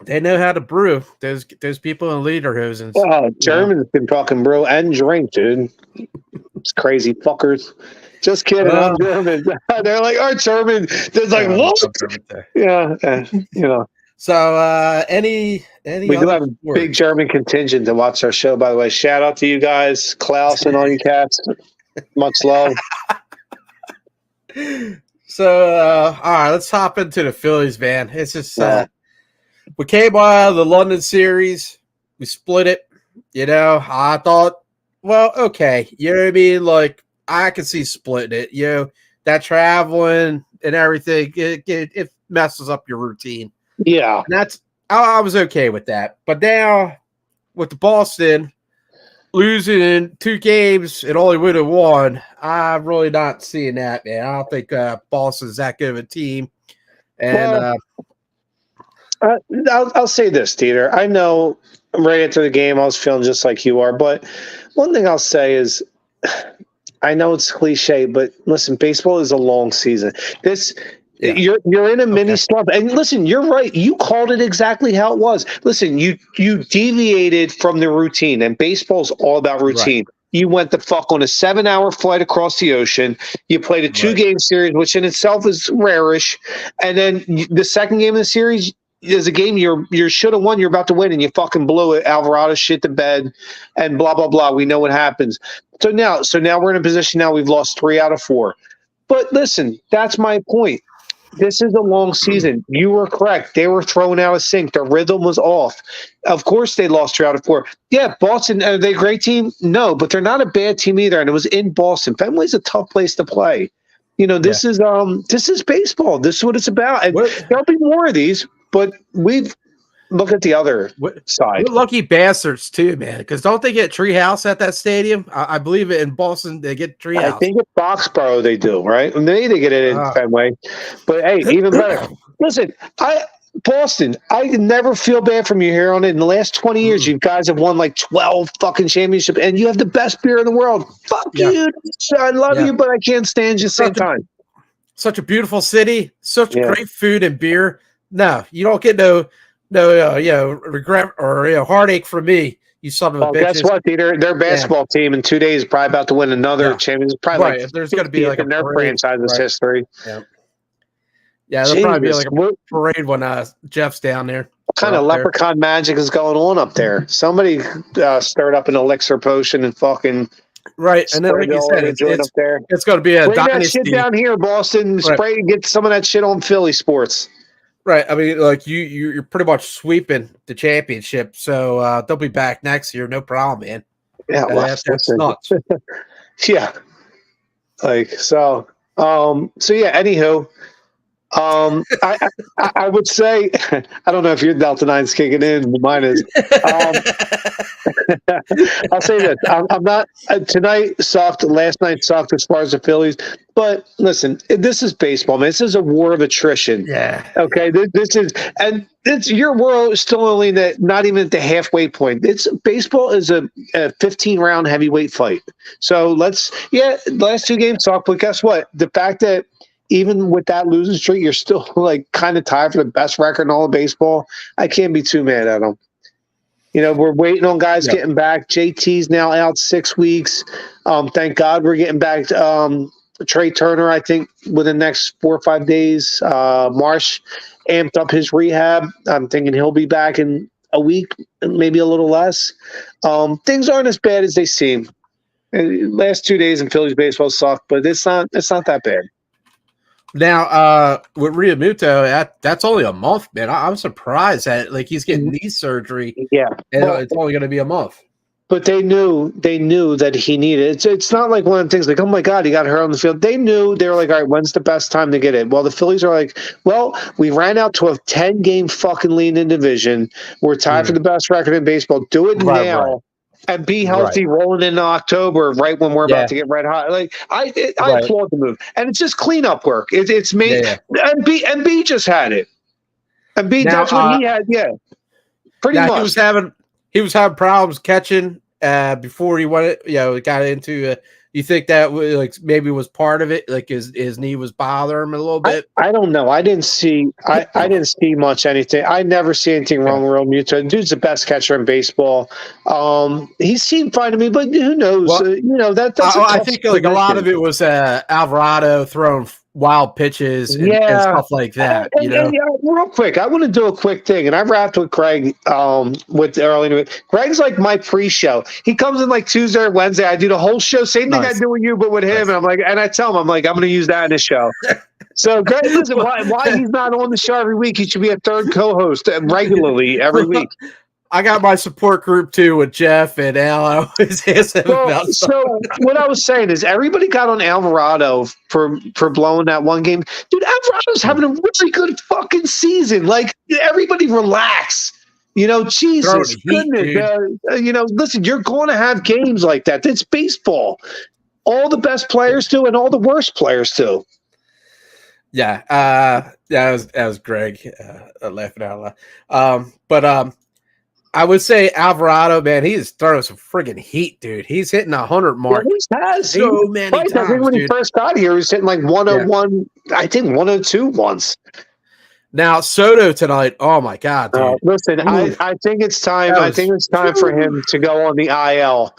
They know how to brew. Those people in Lederhosen. Oh, Germans can fucking brew and drink, dude. It's crazy fuckers. Just kidding. I'm German. They're like, our German. They're like, what? Yeah. So, any we do have a big German contingent to watch our show, by the way. Shout out to you guys, Klaus and all you cats. Much love. So, all right, let's hop into the Phillies, man. It's just we came out of the London series, we split it. I thought, well, okay, you know what I mean? Like, I can see splitting it. That traveling and everything, it messes up your routine. Yeah, and I was okay with that. But now with the Boston losing 2 games and only would have won, I'm really not seeing that, man. I don't think Boston's that good of a team. And I'll say this, DeeTer. I know right after the game I was feeling just like you are, but one thing I'll say is I know it's cliche, but listen, baseball is a long season. You're in a mini slump, and listen, you're right. You called it exactly how it was. Listen, you deviated from the routine, and baseball's all about routine. Right. You went the fuck on a 7-hour flight across the ocean. You played a 2-game series, which in itself is rarish, and then the second game of the series is a game you should have won. You're about to win, and you fucking blew it. Alvarado shit the bed, and blah blah blah. We know what happens. So now we're in a position. Now we've lost 3 out of 4. But listen, that's my point. This is a long season. You were correct. They were thrown out of sync. Their rhythm was off. Of course, they lost 3 out of 4. Yeah, Boston, are they a great team? No, but they're not a bad team either. And it was in Boston. Fenway's a tough place to play. This is baseball. This is what it's about. And there'll be more of these, but look at the other side. We're lucky bastards too, man. Because don't they get treehouse at that stadium? I believe it in Boston. They get treehouse. I think at Foxborough they do, right? Maybe they get it in Fenway. But hey, even better. Listen, Boston, I never feel bad from you here on it. In the last 20 years, you guys have won like 12 fucking championships, and you have the best beer in the world. Fuck you. I love you, but I can't stand you at the same time. Such a beautiful city, such great food and beer. No, you don't get no regret or heartache from me. You son of a bitch. Guess what, DeeTer? Their basketball team in 2 days is probably about to win another championship. Probably there's going to be like in their franchise's history. Yeah, there'll probably be like a parade when Jeff's down there. What kind of leprechaun magic is going on up there? Somebody stirred up an elixir potion and fucking and then like you said, it's going to be a bring dynasty. That shit down here, Boston. Spray and get some of that shit on Philly sports. Right. I mean, like you're pretty much sweeping the championship, so they'll be back next year, no problem, man. Yeah, that's nuts. Yeah. Like so. Yeah. Anywho, I would say I don't know if your Delta 9's kicking in, but mine is. I'll say this: I'm not tonight. Sucked. Last night sucked as far as the Phillies. But listen, this is baseball, man. This is a war of attrition. Yeah. Okay. It's your world still only not even at the halfway point. Baseball is a 15-round heavyweight fight. So the last 2 games sucked. But guess what? The fact that even with that losing streak, you're still like kind of tied for the best record in all of baseball. I can't be too mad at them. We're waiting on guys getting back. JT's now out 6 weeks. Thank God we're getting back. Trey Turner, I think, within the next 4 or 5 days. Marsh amped up his rehab. I'm thinking he'll be back in a week, maybe a little less. Things aren't as bad as they seem. Last 2 days in Phillies baseball sucked, but it's not that bad. Now, with Realmuto, that's only a month, man. I'm surprised that he's getting knee surgery. Yeah, and it's only going to be a month. But they knew that he needed it. It's not like one of the things like, oh my God, he got hurt on the field. They knew. They were like, all right, when's the best time to get it? Well, the Phillies are like, well, we ran out to a 10-game fucking lead in division. We're tied for the best record in baseball. Do it now. And be healthy rolling into October, right when we're about to get red hot. Like I applaud the move, and it's just cleanup work. It's made, and B just had it, and B that's what he had. Yeah, pretty much. He was having problems catching before he went. Got into. You think that maybe was part of it? Like his knee was bothering him a little bit. I don't know. I didn't see much anything. I never see anything wrong with Realmuto. Dude's the best catcher in baseball. He seemed fine to me, but who knows? Well, that's. I think a lot of it was Alvarado throwing wild pitches and stuff like that. And real quick, I want to do a quick thing, and I rapped with Craig with early. Craig's like my pre-show. He comes in like Tuesday or Wednesday. I do the whole show, same thing I do with you, but with him. And I'm like, and I tell him, I'm like, I'm going to use that in the show. So Greg, listen, why he's not on the show every week? He should be a third co-host regularly every week. I got my support group too with Jeff and Al. I always ask them about stuff. So what I was saying is everybody got on Alvarado for blowing that one game. Dude, Alvarado's having a really good fucking season. Like, everybody relax. Jesus Heat, goodness. Listen, you're going to have games like that. It's baseball. All the best players do, and all the worst players do. Yeah, that was Greg laughing out loud. But I would say Alvarado, man, he's throwing some friggin' heat, dude. He's hitting 100 mark. Yeah, he so many times. I think when he first got here, he was hitting like 101. Yeah. I think 102 once. Now Soto tonight. Oh my God, dude! Listen, I think it's time. I think it's time for him to go on the IL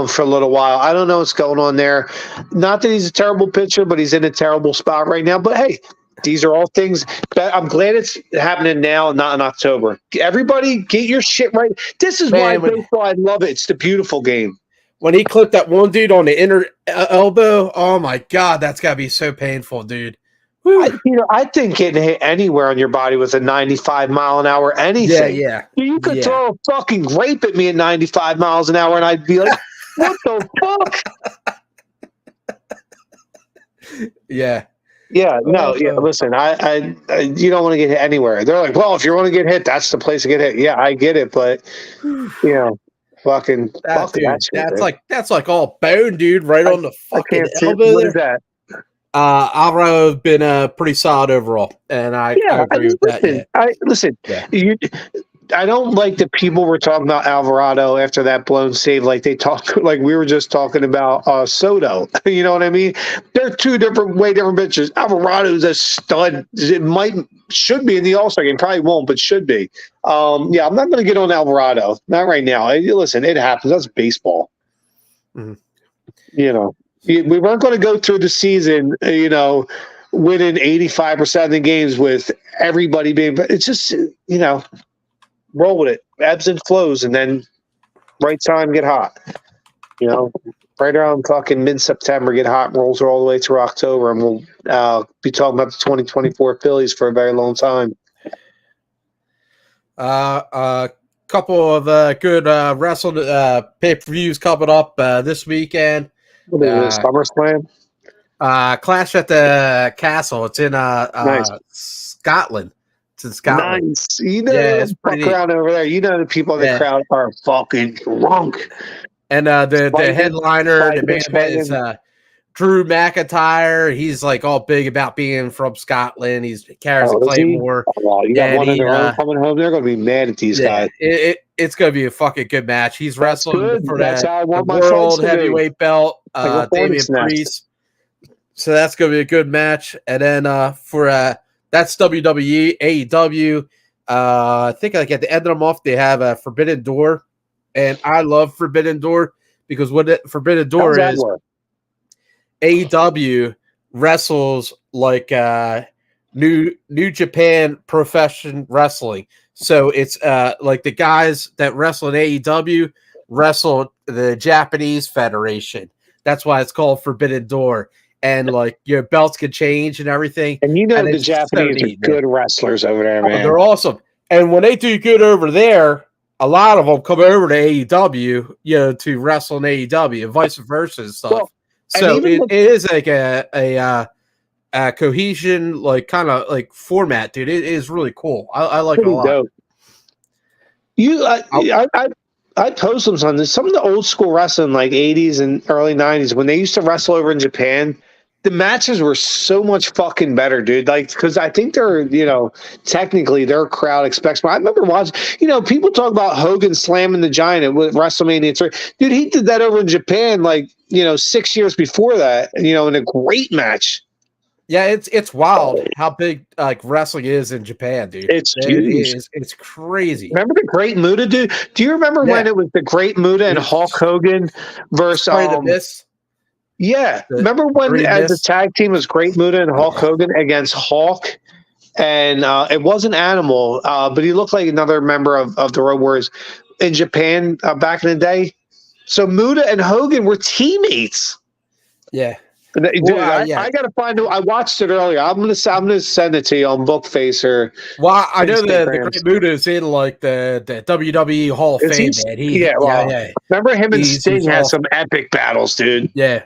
for a little while. I don't know what's going on there. Not that he's a terrible pitcher, but he's in a terrible spot right now. But hey, these are all things that I'm glad it's happening now and not in October. Everybody, get your shit right. This is why baseball. I love it. It's the beautiful game. When he clipped that one dude on the inner elbow, oh my God, that's gotta be so painful, dude. I think getting hit anywhere on your body with a 95 mile an hour anything. Yeah. You could throw a fucking grape at me at 95 miles an hour, and I'd be like, "What the fuck?" Yeah. Yeah. No. Yeah. Listen, I you don't want to get hit anywhere. They're like, well, if you want to get hit, that's the place to get hit. Yeah, I get it, but fucking that's like all bone, dude, right on the fucking elbow. What is that? Alvaro has been pretty solid overall, and I agree with that. I don't like that people were talking about Alvarado after that blown save, like we were just talking about Soto. You know what I mean? They're two way different pitchers. Alvarado's a stud. Should be in the All-Star game. Probably won't, but should be. I'm not going to get on Alvarado. Not right now. Listen, it happens. That's baseball. Mm-hmm. We weren't going to go through the season, winning 85% of the games with everybody being. It's just, roll with it, ebbs and flows, and then right time get hot. Right around fucking mid-September, get hot, rolls all the way through October, and we'll be talking about the 2024 Phillies for a very long time. Couple of good wrestling pay-per-views coming up this weekend. SummerSlam? Clash at the Castle. It's in Scotland. It's in Scotland. Nice. It's pretty around over there. The people in the crowd are fucking drunk. And the headliner, the main event is Drew McIntyre. He's like all big about being from Scotland. He carries a Claymore. You got one in the room coming home. They're going to be mad at these guys. It's going to be a fucking good match. He's wrestling for the world heavyweight belt. Damian Priest. So that's going to be a good match. And then for that's WWE, AEW. I think like at the end of the month they have a Forbidden Door, and I love Forbidden Door because what Forbidden Door is, AEW wrestles like New Japan Profession Wrestling. So it's like the guys that wrestle in AEW wrestle the Japanese Federation. That's why it's called Forbidden Door. And like your belts can change and everything. And the Japanese are good wrestlers over there, man. They're awesome. And when they do good over there, a lot of them come over to AEW, to wrestle in AEW and vice versa and stuff. Well, so it is like a cohesion, like kind of like format, dude. It is really cool. I like it a lot. Dope. I post them on this. Some of the old school wrestling, like 80s and early 90s, when they used to wrestle over in Japan, the matches were so much fucking better, dude. Like, because I think they're, technically their crowd expects more. I remember watching, people talk about Hogan slamming the Giant at WrestleMania 3. Dude, he did that over in Japan, 6 years before that, in a great match. Yeah, it's wild how big like wrestling is in Japan, dude. It's huge. It's crazy. Remember the Great Muta, dude? Do you remember when it was the Great Muta and Hulk Hogan versus the Miss? Yeah. Remember when as a tag team was Great Muta and Hulk Hogan against Hulk? And it wasn't Animal, but he looked like another member of the Road Warriors in Japan back in the day. So Muta and Hogan were teammates. Yeah. Dude, I gotta find it. I watched it earlier. I'm gonna send it to you on Bookface or. Well, I know the Great Muta is in like the WWE Hall of Fame, man. Remember him and Sting had some epic battles, dude. Yeah,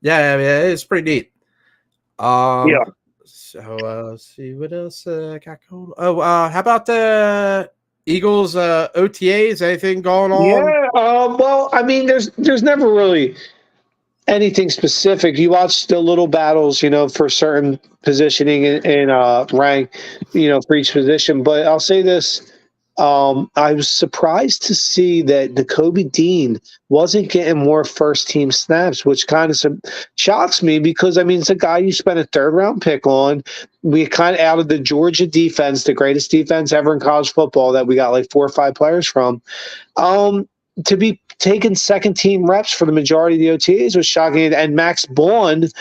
it's pretty neat. So let's see what else I got going. How about Eagles OTAs, anything going on? Yeah. Well, I mean, there's never really anything specific. You watch the little battles, for certain positioning in rank, for each position. But I'll say this. I was surprised to see that Nakobe Dean wasn't getting more first team snaps, which kind of shocks me because, I mean, it's a guy you spent a third round pick on. We kind of out of the Georgia defense, the greatest defense ever in college football that we got like 4 or 5 players from. To be taking second team reps for the majority of the OTAs was shocking. And Max Bond,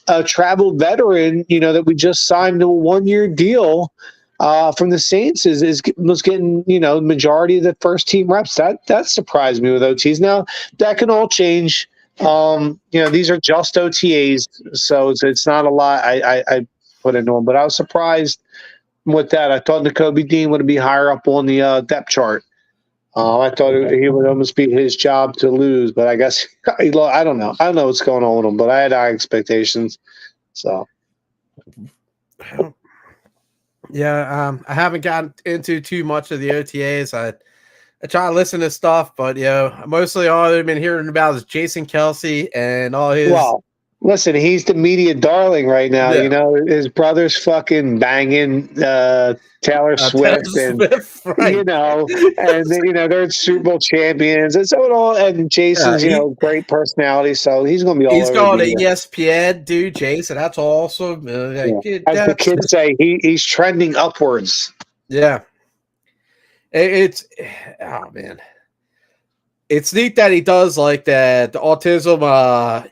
a traveled veteran, that we just signed to a 1-year deal from the Saints, was getting, majority of the first team reps. That surprised me with OTs. Now that can all change. These are just OTAs, so it's not a lot I put into them, but I was surprised with that. I thought Nakobe Dean would be higher up on the depth chart. I thought he would almost be his job to lose, but I guess I don't know. I don't know what's going on with him, but I had high expectations. So, yeah, I haven't gotten into too much of the OTAs. I try to listen to stuff, but mostly all I've been hearing about is Jason Kelsey and all his. Well, listen, he's the media darling right now. Yeah. His brother's fucking banging Taylor Swift, and right. and they're Super Bowl champions, and so and Jason's great personality, so he's going to be all. He's over going to ESPN, dude. Jason, that's awesome. As the kids say, he's trending upwards. Yeah, it's man. It's neat that he does like that. The autism,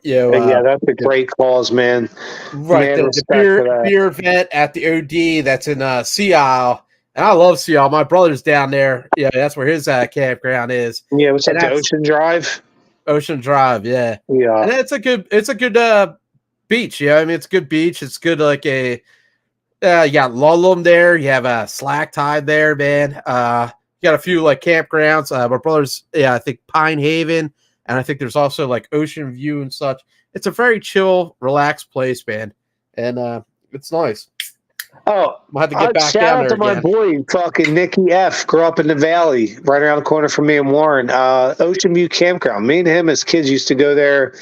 that's a great cause, man. Right, the beer vet at the OD that's in Sea Isle, and I love Sea Isle. My brother's down there. Yeah, that's where his campground is. Yeah, what's that? The Ocean Drive. Ocean Drive, yeah. Yeah, and it's a good beach. Yeah, I mean it's a good beach. It's good like a you got Lullum there. You have a Slack Tide there, man. Got a few like campgrounds. My brother's, I think Pine Haven, and I think there's also like Ocean View and such. It's a very chill, relaxed place, man, and it's nice. Oh, I'll have to get back shout down out there to my boy, fucking Nicky F. Grew up in the Valley, right around the corner from me and Warren. Ocean View Campground. Me and him as kids used to go there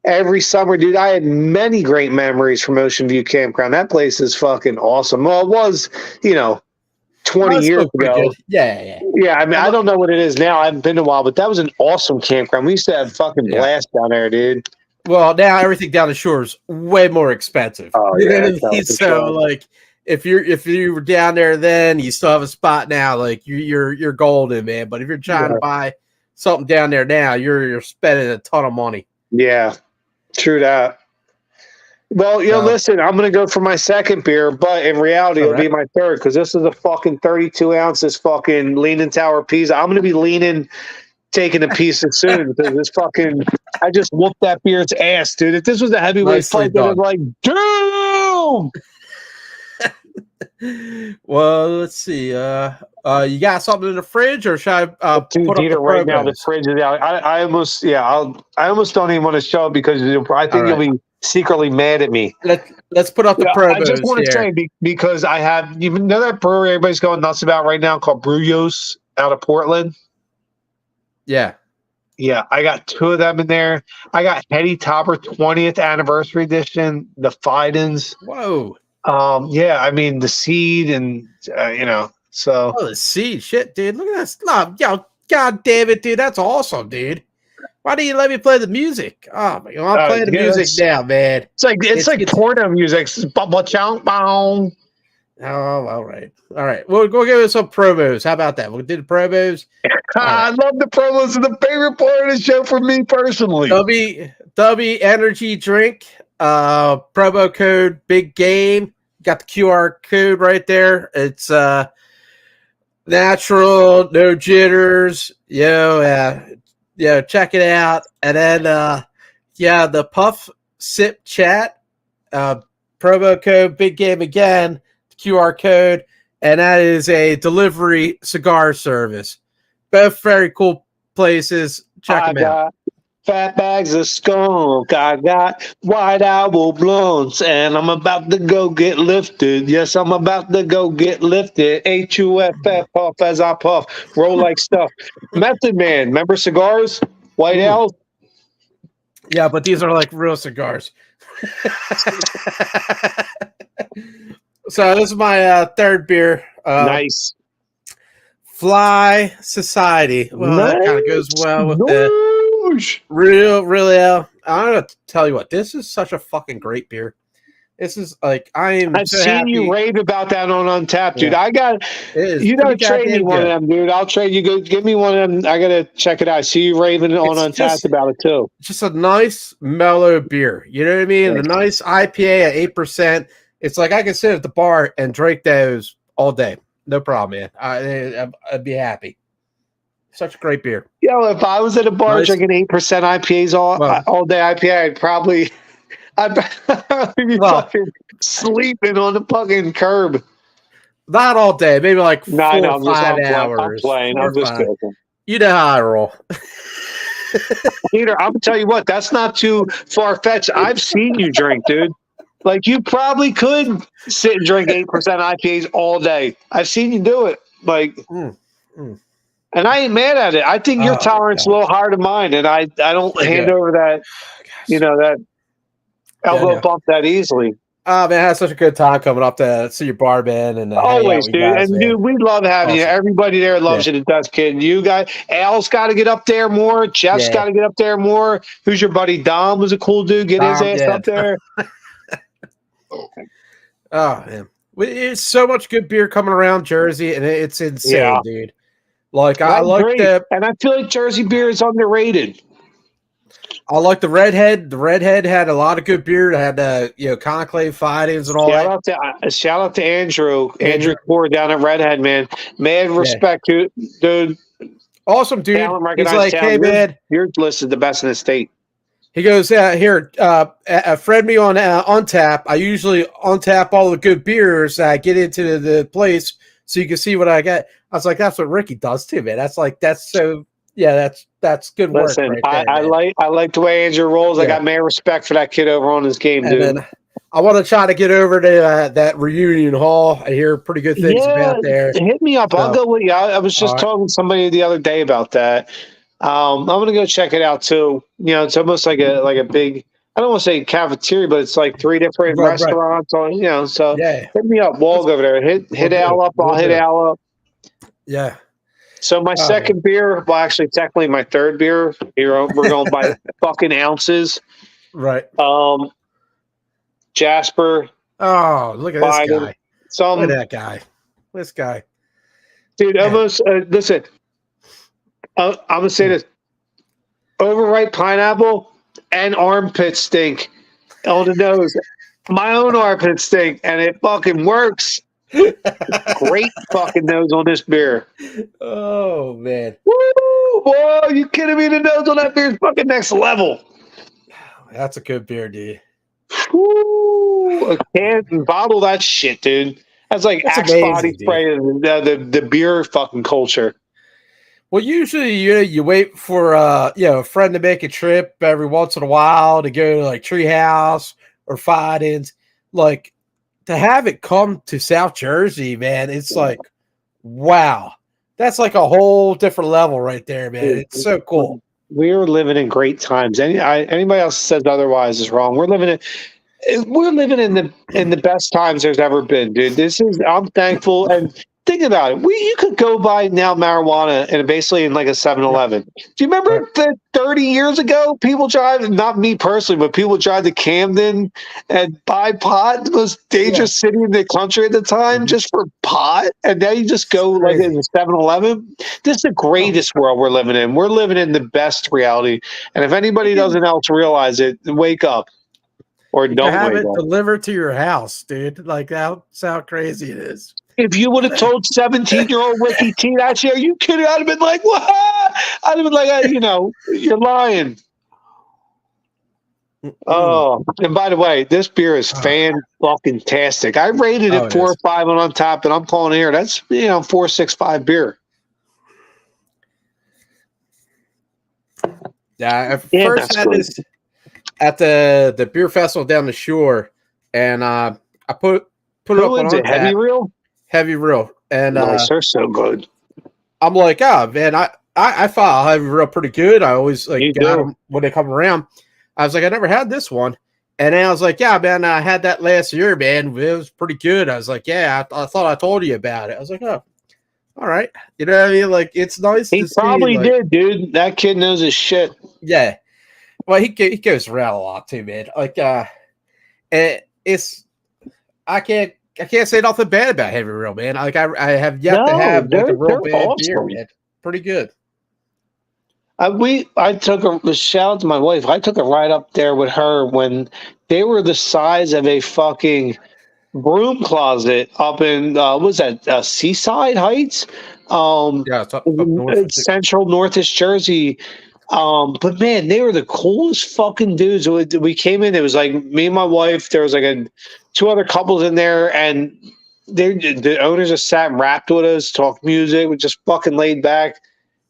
every summer, dude. I had many great memories from Ocean View Campground. That place is fucking awesome. Well, it was, 20 years ago. Yeah. I mean, I don't know what it is now. I haven't been in a while, but that was an awesome campground. We used to have fucking blast down there, dude. Well, now everything down the shore is way more expensive. Oh, yeah. So, like, if you were down there then, you still have a spot now. Like, you're golden, man. But if you're trying to buy something down there now, you're spending a ton of money. Yeah, true that. Well, listen, I'm going to go for my second beer, but in reality, it'll be my third because this is a fucking 32 ounces fucking Leaning Tower Pizza. I'm going to be taking a piece of soon because this fucking, I just whooped that beer's ass, dude. If this was a heavyweight fight, I'd be like, dude! Well, let's see. You got something in the fridge, or should I put up the right now? The fridge is out. I almost don't even want to show it because I think you'll be secretly mad at me. Let's put up the promos. I just want to say because I have that brewery everybody's going nuts about right now called Brewos out of Portland. Yeah, I got 2 of them in there. I got Hetty Topper 20th anniversary edition, the Fidens. Whoa. I mean the seed and so. Oh, the seed, shit, dude. Look at that stuff. God damn it, dude. That's awesome, dude. Why do you let me play the music? Oh, man, I'm playing the music now, man. It's like porno music. Oh, all right. We'll go give it some promos. How about that? We'll do the promos. I love the promos. It's the favorite part of the show for me personally. W Energy Drink. Promo code Big Game. Got the QR code right there. It's natural, no jitters. Check it out. And then the Puff Sip Chat, promo code Big Game again, QR code, and that is a delivery cigar service. Both very cool places. Check them out. Fat bags of skunk. I got white owl blunts, and I'm about to go get lifted. Yes, I'm about to go get lifted. HUF, fat puff as I puff. Roll like stuff. Method Man. Remember cigars? White Owls? Yeah, but these are like real cigars. So this is my third beer. Nice. Fly Society. Well, nice. that kind of goes well with the really. I'm gonna tell you what. This is such a fucking great beer. This is like I've so seen happy. You rave about that on Untapped, dude. Yeah. I got you. Gotta trade me one of them, dude. I'll trade you. Go give me one of them. I gotta check it out. I see you raving on Untapped about it too. Just a nice mellow beer. You know what I mean? The nice IPA at 8%. It's like I can sit at the bar and drink those all day. No problem, man. I'd be happy. Such a great beer. Yo, if I was at a bar drinking 8% IPAs all day IPA, I'd probably be fucking sleeping on the fucking curb. Not all day, maybe like 4 or 5 hours. I'm playing. I'm just joking. You know how I roll. Peter, I'm gonna tell you what, that's not too far fetched. I've seen you drink, dude. Like you probably could sit and drink 8% IPAs all day. I've seen you do it. Like and I ain't mad at it. I think your tolerance is a little higher than mine, and I don't hand over that, that elbow bump that easily. Oh man, I had such a good time coming up to see your bar, man, and always, dude. Guys, and dude, we love having you. Everybody there loves you to death, kid. You guys, Al's got to get up there more. Jeff's got to get up there more. Who's your buddy? Dom was a cool dude. Get his ass up there. Oh man, it's so much good beer coming around Jersey, and it's insane, dude. Like I like that, and I feel like Jersey beer is underrated. I like the Redhead. The Redhead had a lot of good beer. It had Conclave Fidens and all that. Shout out to Andrew Core down at Redhead, man. Mad respect, dude. Awesome, dude. He's like, hey, man, your list is the best in the state. He goes, here, friend me on Untap. I usually untap all the good beers that I get into the place so you can see what I got. I was like, that's what Ricky does too, man. That's good work. Listen, right there, I like the way Andrew rolls. I got mad respect for that kid over on his game, dude. Then I want to try to get over to that reunion hall. I hear pretty good things about there. Hit me up. I'll go with you. I was just talking to somebody the other day about that. I'm gonna go check it out too. It's almost like a big. I don't want to say cafeteria, but it's like 3 different restaurants on. So hit me up. We'll go over there. Hit Al up. I'll hit Al up. Yeah. So my second beer, well, actually, technically my third beer. We're going by fucking ounces. Right. Jasper. Oh, look at this guy. Look at that guy. This guy. Dude, almost, listen, I'm going to say this. Overripe pineapple and armpit stink on the nose. My own armpit stink, and it fucking works. Great fucking nose on this beer. Oh, man. Woo! Whoa, you kidding me? The nose on that beer is fucking next level. That's a good beer, dude. Woo! A can and bottle that shit, dude. That's like Axe body spray the beer fucking culture. Well, usually you wait for a friend to make a trip every once in a while to go to like Treehouse or Fidens. Like to have it come to South Jersey, man, it's like wow. That's like a whole different level right there, man. It's so cool. We're living in great times. Anybody else says otherwise is wrong. We're living in the best times there's ever been, dude. I'm thankful. And think about it. You could go buy now marijuana and basically in like a 7-Eleven. Do you remember that 30 years ago, people drive, not me personally, but people drive to Camden and buy pot? The most dangerous city in the country at the time just for pot. And now you just go like in the 7-Eleven. This is the greatest world we're living in. We're living in the best reality. And if anybody doesn't else realize it, wake up. Or don't have wake it up. delivered to your house, dude. Like that's how crazy it is. If you would have told 17-year-old Ricky T that year, are you kidding? I'd have been like, what? I'd have been like, you're lying. Oh, and by the way, this beer is fan-fucking-tastic. I rated it 4 or 5 on top, and I'm calling here. That's 4.65 beer. Yeah, I Yeah, first that's had good. this at the beer festival down the shore, and I put it Who up on is it? Heavy Untappd, Reel? Heavy Real, and Nice. They're so good. I'm like, oh man, I follow Heavy Real pretty good. I always like You get at do. them when they come around. I was like, I never had this one, and then I was like, yeah, man, I had that last year, man. It was pretty good. I was like, yeah, I thought I told you about it. I was like, oh, all right, you know what I mean? Like, it's nice He to see, probably like, did, dude. That kid knows his shit. yeah. Well, he goes around a lot too, man. Like, it's I can't say nothing bad about Heavy Real, man. Like, I have yet to No, have like a real they're bad beer, awesome. man. Pretty good. I took a shout out to my wife. I took a ride up there with her when they were the size of a fucking broom closet up in what was that Seaside Heights, Yeah, it's up north. central northish Jersey. But man, they were the coolest fucking dudes. We came in. It was like me and my wife. There was like two other couples in there, and the owners just sat and rapped with us, talked music, we just fucking laid back.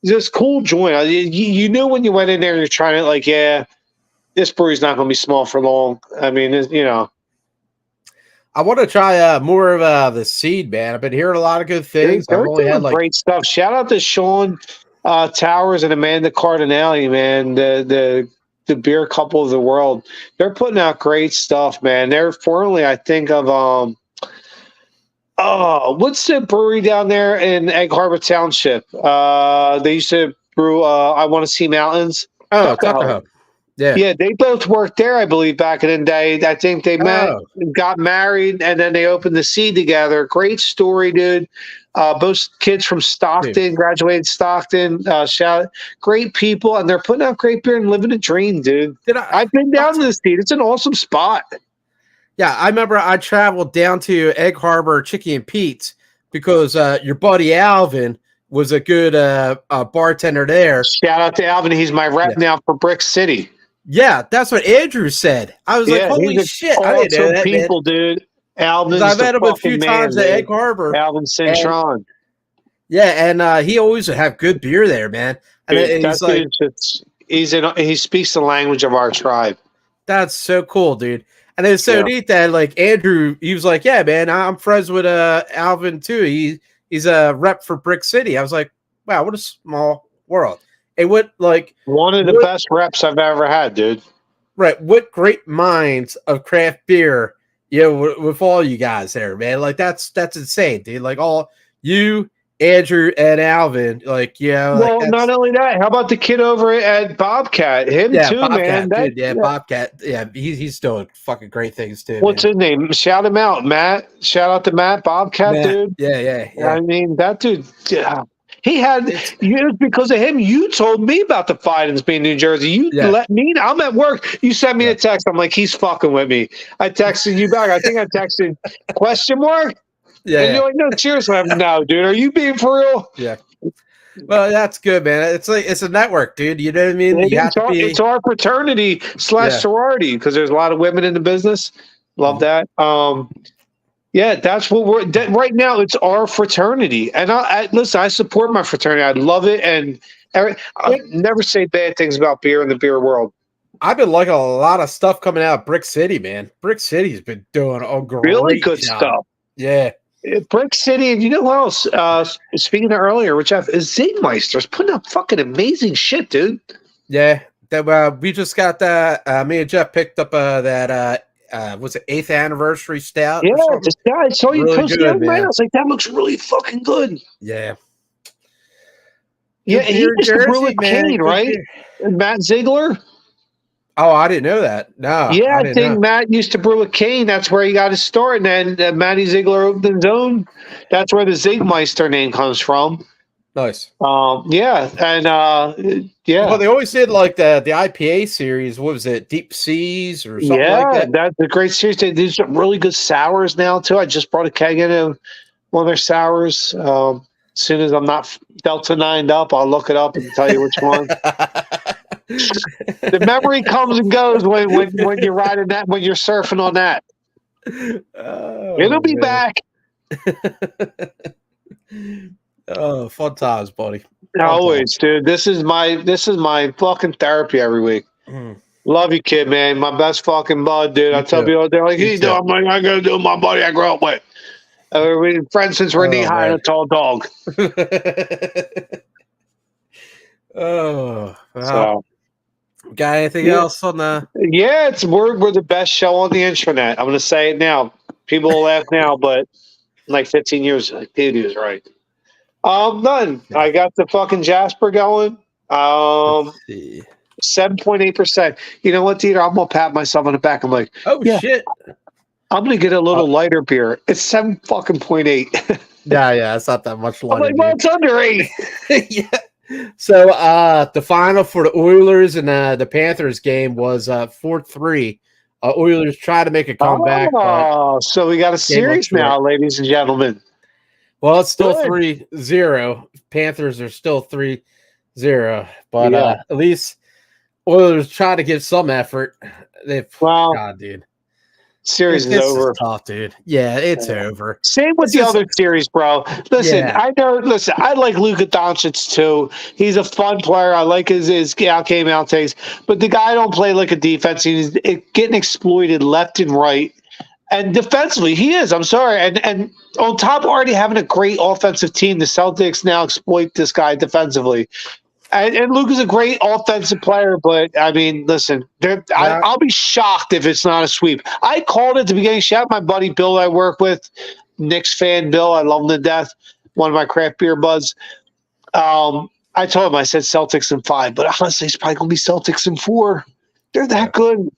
Just cool joint. You knew when you went in there, you're trying to like, yeah, this brewery's not going to be small for long. I mean, you know, I want to try more of the Seed, man. I've been hearing a lot of good things. they're I've only doing had like great stuff. Shout out to Sean Towers and Amanda Cardinelli, man, the beer couple of the world. They're putting out great stuff, man. They're formerly, I think, of oh, what's the brewery down there in Egg Harbor Township? They used to brew I Want to See Mountains. Tuckahoe. Yeah. Yeah, they both worked there, I believe, back in the day. I think they met, got married, and then they opened the Seed together. Great story, dude. Both kids from Stockton, graduated Stockton. Great people, and they're putting out great beer and living a dream, dude. I've been down to the Seed. It's an awesome spot. Yeah, I remember I traveled down to Egg Harbor Chicky and Pete's because your buddy Alvin was a good bartender there. Shout out to Alvin. He's my rep now for Brick City. Yeah, that's what Andrew said. I was like, holy shit. Awesome, I didn't know that, people, man. Dude. Alvin's I've met him a few times at Egg Harbor. Alvin Cintron. Yeah, and he always would have good beer there, man. And Dude, he's like, he speaks the language of our tribe. That's so cool, dude. And it's so neat that like Andrew, he was like, yeah, man, I'm friends with Alvin too. He's a rep for Brick City. I was like, wow, what a small world. And what like one of the best reps I've ever had, dude. Right. What great minds of craft beer, with all you guys there, man. Like that's insane, dude. Like all you, Andrew, and Alvin, like, well, like not only that, how about the kid over at Bobcat? Him too, Bobcat, man. Dude, Bobcat. Yeah, he's doing fucking great things too. What's his name? Shout him out, Matt. Shout out to Matt Bobcat, dude. Yeah. I mean, that dude. He had because of him. You told me about the Fidens being in New Jersey. You let me know. I'm at work. You sent me a text. I'm like, he's fucking with me. I texted you back. I think I texted ? Yeah. And you're like, no, seriously. I'm no, dude. Are you being for real? Yeah. Well, that's good, man. It's like it's a network, dude. You know what I mean? It's our fraternity / sorority because there's a lot of women in the business. Love that. Yeah, that's what we're right now. It's our fraternity, and listen. I support my fraternity. I love it, and I never say bad things about beer in the beer world. I've been liking a lot of stuff coming out of Brick City, man. Brick City's been doing a great really good job. stuff. Yeah. Brick City, and you know who else? Speaking of earlier, which is Zigmeister's putting up fucking amazing shit, dude. Yeah, that we just got that. Me and Jeff picked up that. Was it 8th anniversary stout? Yeah, I saw you post the other night. I was like, that looks really fucking good. Yeah. Yeah, he used to brew with Kane, right? Matt Ziegler. Oh, I didn't know that. No. Yeah, I think Matt used to brew with Kane. That's where he got his start. And then Matty Ziegler opened his own. That's where the Zigmeister name comes from. Nice. Yeah, and yeah. Well, they always did like the IPA series. What was it? Deep Seas or something like that? That's a great series. They do some really good sours now too. I just brought a keg in of one of their sours. As soon as I'm not Delta 9'd up, I'll look it up and tell you which one. The memory comes and goes when you're riding that, when you're surfing on that. It'll be back. Oh, fun times, buddy. Fun Always, dude. This is my fucking therapy every week. times. Love you, kid, man. My best fucking bud, dude. Me I tell too. people, they're like, Me you too. know, I'm like, I gotta do my buddy I grew up with. We've been friends since we're knee high and a tall dog. Oh, well, So, got anything Yeah. else on the? yeah, we're the best show on the internet. I'm gonna say it now. People will laugh now, but in like 15 years, like, dude, he was right. None. I got the fucking Jasper going. Let's see. 7.8%. You know what, Dieter? I'm gonna pat myself on the back. I'm like, Oh Yeah. shit! I'm gonna get a little lighter beer. It's 7.8. Yeah, it's not that much I'm lighter. like, well, it's under 8. Yeah. So the final for the Oilers and the Panthers game was 4-3. Oilers try to make a comeback, but Oh, so we got a series short. now, ladies and gentlemen. well, it's still Good. 3-0. Panthers are still 3-0, but Yeah. at least Oilers try to give some effort. They've Well, God, dude, series is this over. is tough, dude. Yeah, it's Yeah. over. Same with This the is- other series, bro. Listen, Yeah. I know. Listen, I like Luka Doncic too. He's a fun player. I like his out game outtakes, but the guy don't play like a defense. He's getting exploited left and right. And defensively, he is. I'm sorry. And on top of already having a great offensive team, the Celtics now exploit this guy defensively. And Luka's a great offensive player, but I mean, listen, I'll be shocked if it's not a sweep. I called it at the beginning. Shout out my buddy Bill I work with, Knicks fan Bill. I love him to death. One of my craft beer buds. I told him, I said Celtics in 5, but honestly, it's probably going to be Celtics in 4. They're that good.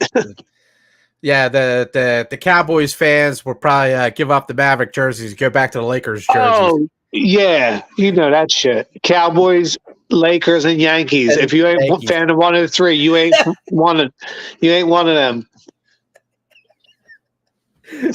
Yeah, the Cowboys fans will probably give up the Maverick jerseys, go back to the Lakers jerseys. Oh, yeah. You know that shit. Cowboys, Lakers, and Yankees. If you ain't a Yankees. fan of one of the three, you ain't one of them. You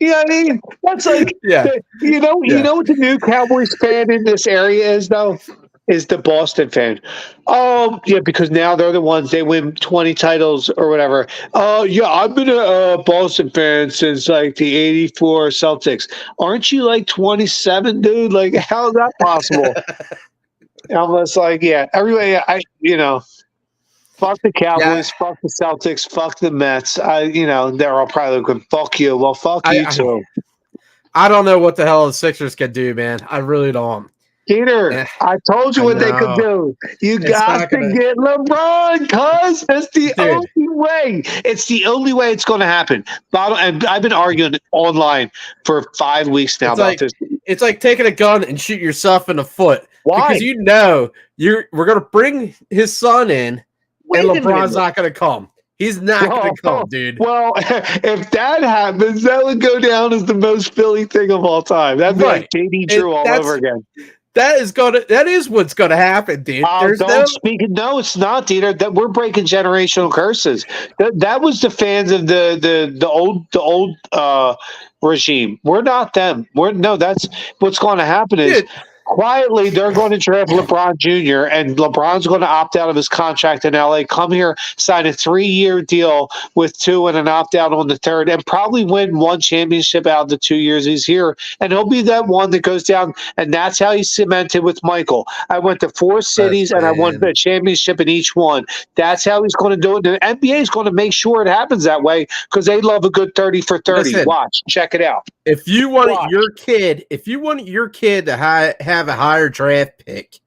know what I mean? That's like, Yeah. you know what the new Cowboys fan in this area is, though? Is the Boston fan. Yeah, because now they're the ones, they win 20 titles or whatever. Yeah, I've been a Boston fan since like the 84 Celtics. Aren't you like 27, dude? Like, how is that possible? I'm just like, yeah, everybody, fuck the Cowboys, fuck the Celtics, fuck the Mets. They're all probably looking, fuck you. Well, fuck you too. I don't know what the hell the Sixers can do, man. I really don't. Peter, I told you what they could do. You got to get LeBron, cuz that's the only way. It's the only way it's going to happen. And I've been arguing online for 5 weeks now about this. It's like taking a gun and shoot yourself in the foot. Why? Because we're going to bring his son in, and LeBron's not going to come. He's not going to come, dude. Well, if that happens, that would go down as the most Philly thing of all time. That'd be like JD Drew all over again. That is what's gonna happen, dude. No, it's not, Dieter. That we're breaking generational curses. That was the fans of the old regime. We're not them. That's what's going to happen is quietly they're going to draft LeBron Jr. and LeBron's going to opt out of his contract in LA. Come here, sign a 3-year deal with 2 and an opt out on the 3rd, and probably win 1 championship out of the 2 years he's here. And he'll be that one that goes down. And that's how he's cemented with Michael. I went to 4 cities and I won the championship in each one. That's how he's going to do it. The NBA is going to make sure it happens that way because they love a good 30 for 30. Listen, watch, check it out. If you want your kid to have a higher draft pick,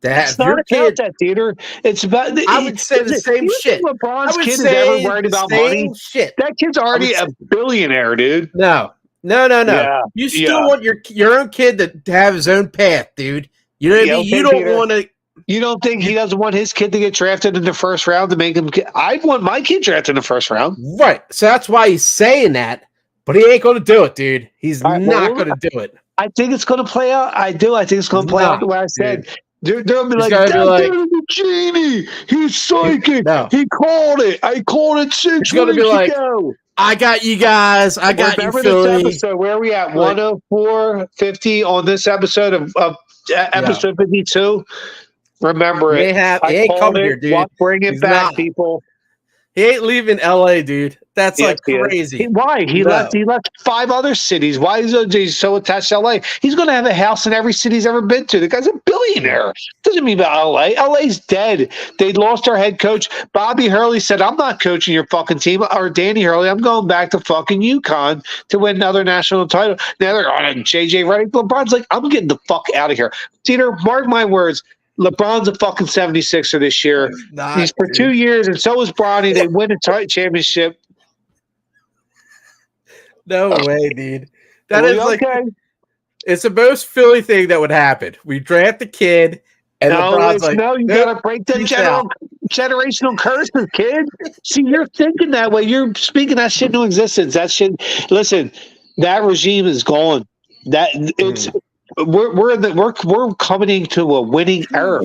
it's not about that, Theater. It's about. I would say the same shit. LeBron's kid is ever worried about money? Shit. That kid's already a billionaire, dude. No. Yeah, you still want your own kid to have his own path, dude. You know what I mean? You don't want to. You don't think he doesn't want his kid to get drafted in the first round to make him? I'd want my kid drafted in the first round. Right. So that's why he's saying that. But he ain't going to do it, dude. He's not going to do it. I think it's going to play out. I do. I think it's going to play out the way I said. They'll be like, that dude is a genie. He's psychic. He called it. I called it 6 weeks ago. I got you guys. I got you, Philly. This episode, where are we at? 104.50 on this episode of episode 52. Remember it. He ain't coming here, dude. Bring it back, people. He ain't leaving LA, dude. That's Yes, like crazy. Why? He left 5 other cities. Why is he so attached to LA? He's going to have a house in every city he's ever been to. The guy's a billionaire. Doesn't mean about LA. LA's dead. They lost our head coach. Bobby Hurley said, I'm not coaching your fucking team. Or Danny Hurley, I'm going back to fucking UConn to win another national title. Now they're on JJ Redick. LeBron's like, I'm getting the fuck out of here. DeeTer, mark my words. LeBron's a fucking 76er this year. He's for 2 years, and so is Bronny. They win a championship. No way, dude. That is like okay? It's the most Philly thing that would happen. We draft the kid, and LeBron's like, no, you gotta break the generational curses, kid. See, you're thinking that way. You're speaking that shit into existence. That shit. Listen, that regime is gone. That it's. We're coming into a winning era.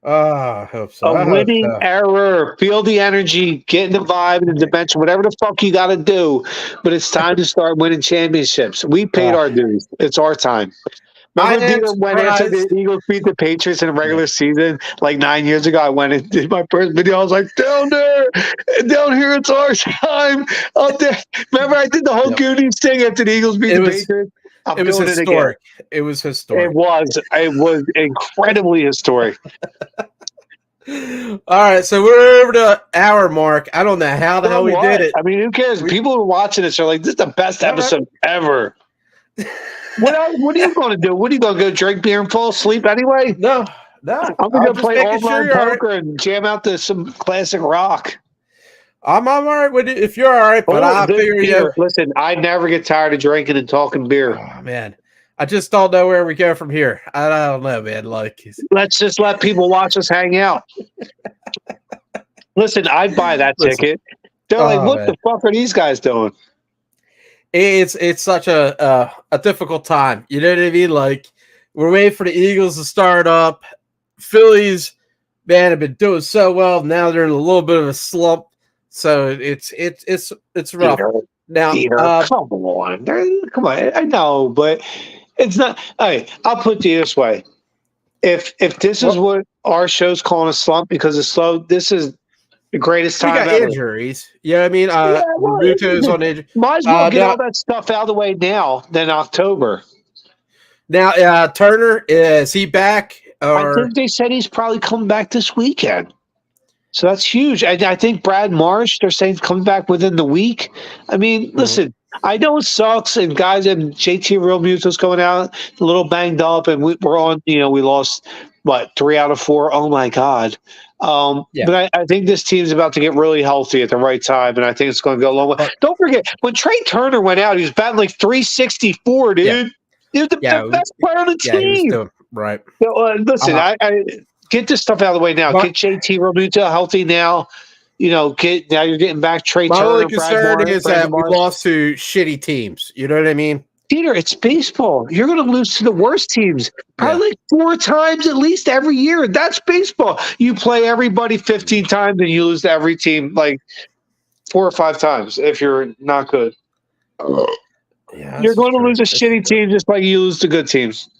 I hope so. A winning era. Feel the energy, get in the vibe and the dimension, whatever the fuck you got to do. But it's time to start winning championships. We paid our dues. It's our time. Remember when after the Eagles beat the Patriots in the regular season like 9 years ago? I went and did my first video. I was like, down here, it's our time. Up there. Remember I did the whole Goonies thing after the Eagles beat the Patriots? It was historic. It was historic. It was incredibly historic. All right, so we're over the hour mark. I don't know how the hell we did it. I mean, who cares? People who are watching this are like, this is the best episode ever. What are you going to do? What are you going to go drink beer and fall asleep anyway? No. I'm going to play online poker and jam out to some classic rock. I'm all right with it if you're all right, but I'll figure you out. Listen, I never get tired of drinking and talking beer. Oh, man. I just don't know where we go from here. I don't know, man. Like, let's just let people watch us hang out. Listen, I'd buy that ticket. They're like, what the fuck are these guys doing? It's such a difficult time. You know what I mean? Like, we're waiting for the Eagles to start up. Phillies, man, have been doing so well. Now they're in a little bit of a slump. So it's rough. Now, come on. I know, but it's not. Hey, I'll put it to you this way: if this is what our show's calling a slump because it's slow, this is the greatest time. We got injuries. Yeah, I mean, Realmuto's on injury. Might as well get all that stuff out of the way now than October. Now, Turner, is he back? I think they said he's probably coming back this weekend. So that's huge. I think Brad Marsh, they're saying, coming back within the week. I mean, listen, I know it sucks, and guys, and JT Realmuto's going out a little banged up, and we're on, we lost, 3 out of 4? Oh, my God. But I think this team's about to get really healthy at the right time, and I think it's going to go a long way. Don't forget, when Trey Turner went out, he was batting like 364, dude. Yeah. He was the best player on the team. Right. So, listen, I get this stuff out of the way now. Get JT Realmuto healthy now. Now you're getting back Trey Turner. My only concern is that we lost to shitty teams. You know what I mean? DeeTer, it's baseball. You're going to lose to the worst teams probably like 4 times at least every year. That's baseball. You play everybody 15 times and you lose to every team like 4 or 5 times if you're not good. You're going to lose a shitty team just like you lose to good teams.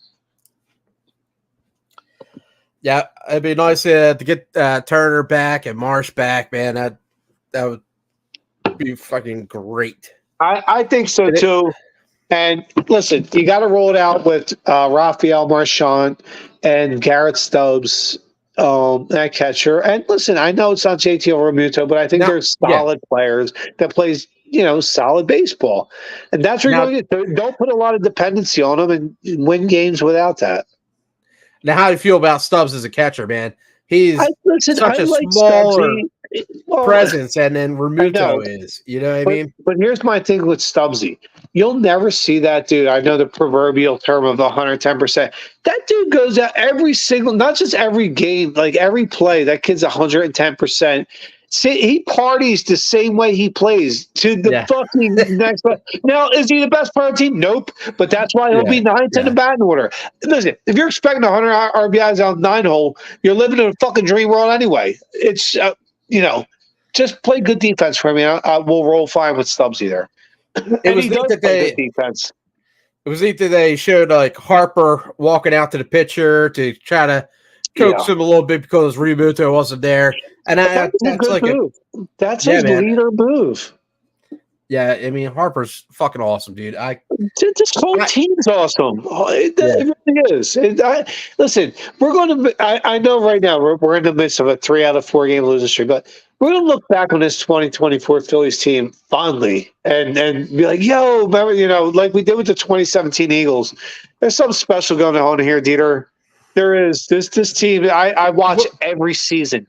Yeah, it'd be nice to get Turner back and Marsh back, man. That would be fucking great. I think so too. And listen, you got to roll it out with Rafael Marchand and Garrett Stubbs, that catcher. And listen, I know it's not JT Realmuto, but I think they're solid players that plays solid baseball, and that's where you're going to get. Don't put a lot of dependency on them and win games without that. Now, how do you feel about Stubbs as a catcher, man? He's such a smaller presence, and then Realmuto is. You know what I mean? But here's my thing with Stubbsy. You'll never see that dude. I know the proverbial term of 110%. That dude goes out every single, not just every game, like every play. That kid's 110%. See, he parties the same way he plays to the fucking next play. Now, is he the best player on the team? Nope. But that's why he'll be 9th in the batting order. Listen, if you're expecting 100 RBIs on 9-hole, you're living in a fucking dream world anyway. It's, just play good defense for me. We'll roll fine with Stubbsy there. It was neat that they showed like Harper walking out to the pitcher to try to coaxed him a little bit because Realmuto wasn't there, and That's a good move. That's his leader move. Yeah, I mean Harper's fucking awesome, dude. This whole team's awesome. It really is. Listen, we're going to. I know right now we're in the midst of a 3 out of 4 game losing streak, but we're going to look back on this 2024 Phillies team fondly and be like, "Yo, remember, like we did with the 2017 Eagles." There's something special going on here, Dieter. There is this team. I watch every season,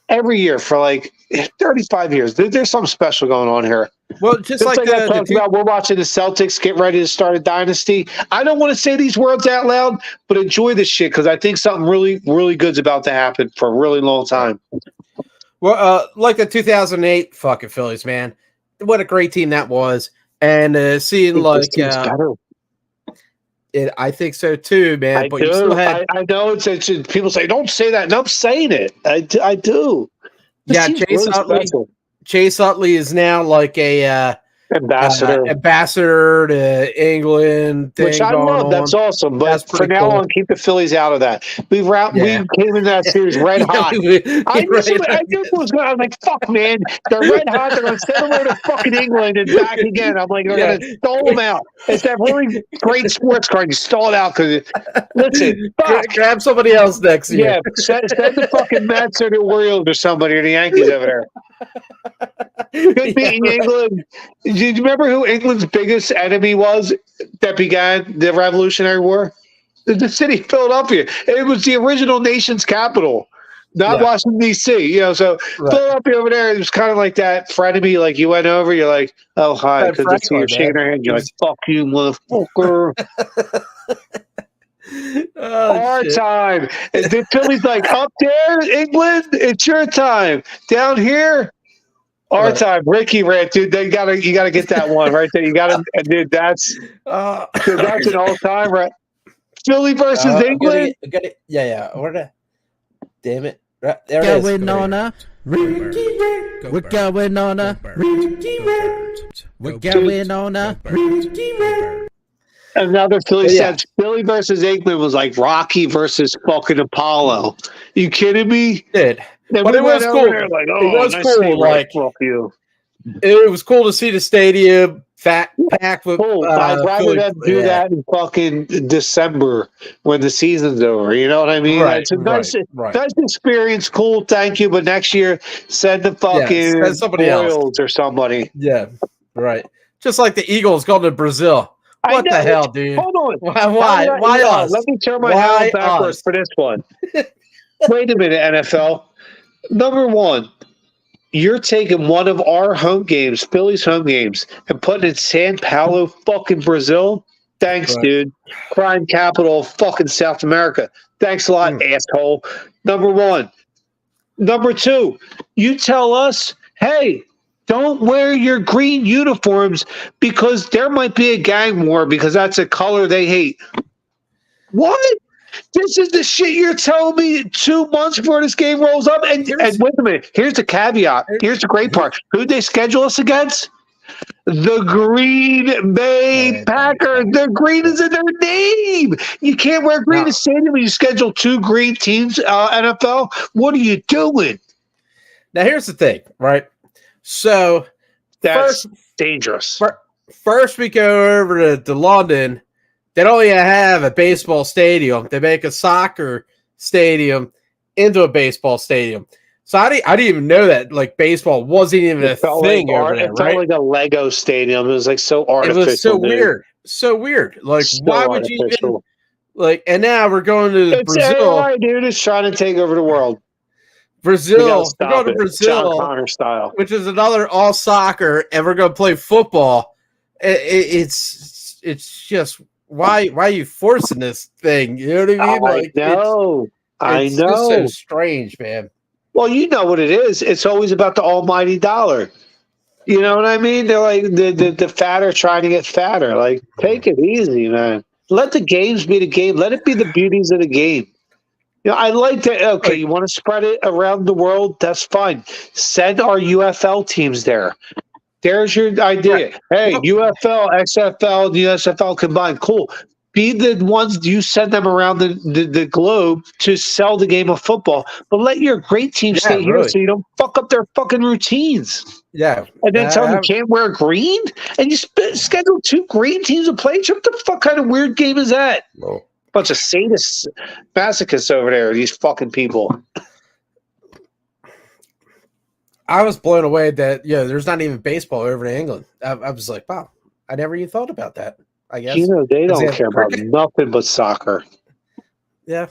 every year for like 35 years. There's something special going on here. Well, just like I talked about, we're watching the Celtics get ready to start a dynasty. I don't want to say these words out loud, but enjoy this shit because I think something really, really good's about to happen for a really long time. Well, like the 2008 fucking Phillies, man. What a great team that was. And seeing like I think so too, man. But you still had I know it's people say don't say that, and I'm saying it. I do. Yeah, Chase Utley is now like a ambassador to England, which I love. That's awesome. But for now on, keep the Phillies out of that. We came in that series red hot. I knew was going. I'm like, fuck, man, they're red hot. They're going to send them over to fucking England and back again. I'm like, they're going to stall them out. It's that really great sports card. You stall it out because listen, grab somebody else next year. Yeah, send the fucking Mets or the Orioles or somebody or the Yankees over there. Good beating England. Do you remember who England's biggest enemy was that began the Revolutionary War? The city of Philadelphia. It was the original nation's capital, not Washington, D.C. So Philadelphia over there, it was kind of like that frenemy. Like you went over, you're like, oh, hi. Because you're shaking their hand. You're like, fuck you, motherfucker. Our time. The Phillies like, up there, England, it's your time. Down here, our time. Ricky rant, dude. You gotta get that one right there. You gotta, dude. That's an all time, right? Philly versus England. Yeah. Damn it! There it is. Going on a Ricky rant. We're going on a Ricky rant. We're going on a Ricky rant. Another Philly said Philly versus England was like Rocky versus fucking Apollo. You kidding me? But it was cool. Like, it was cool. Like, fuck you. It was cool to see the stadium packed with. I'd rather them do that in fucking December when the season's over. You know what I mean? Right, it's a nice experience. Cool, thank you. But next year, send the fucking send somebody Royals or somebody. Yeah, right. Just like the Eagles going to Brazil. What the hell, dude? Hold on. Why us? Let me turn my head backwards for this one. Wait a minute, NFL. Number one, you're taking one of our home games, Philly's home games, and putting it in Sao Paulo, fucking Brazil. Thanks, dude. Crime capital of fucking South America. Thanks a lot, asshole. Number one. Number two, you tell us, hey, don't wear your green uniforms because there might be a gang war because that's a color they hate. What? This is the shit you're telling me 2 months before this game rolls up? And wait a minute. Here's the caveat. Here's the great part. Who'd they schedule us against? The Green Bay Packers. The green is in their name. You can't wear green to stadium when you schedule 2 green teams, NFL. What are you doing? Now, here's the thing, right? So that's dangerous. First, we go over to London. They don't even have a baseball stadium. They make a soccer stadium into a baseball stadium. So I didn't even know that like baseball wasn't even a thing over there. It felt like a Lego stadium. It was like so artificial. It was so weird. So weird. Like why would you even like? And now we're going to Brazil. Right, dude, it's trying to take over the world. Brazil, we're going to Brazil, John Connor style, which is another all soccer, and we're going to play football. It's just why are you forcing this thing? You know what I mean? Like, I know. Just so strange, man. Well, you know what it is. It's always about the almighty dollar. You know what I mean? They're like the fatter trying to get fatter. Like, take it easy, man. Let the games be the game. Let it be the beauties of the game. I like that. Okay, you want to spread it around the world? That's fine. Send our UFL teams there. There's your idea. Hey, UFL, XFL, and USFL combined. Cool. be the ones you send them around the globe to sell the game of football, but let your great team stay here really. so you don't fuck up their fucking routines. Yeah. And then tell them you can't wear green, and you schedule 2 green teams to play. What the fuck kind of weird game is that? Well, Bunch of sadists, masochists over there. These fucking people. I was blown away that there's not even baseball over in England. I was like, wow, I never even thought about that. I guess They don't care about nothing but soccer. Yeah.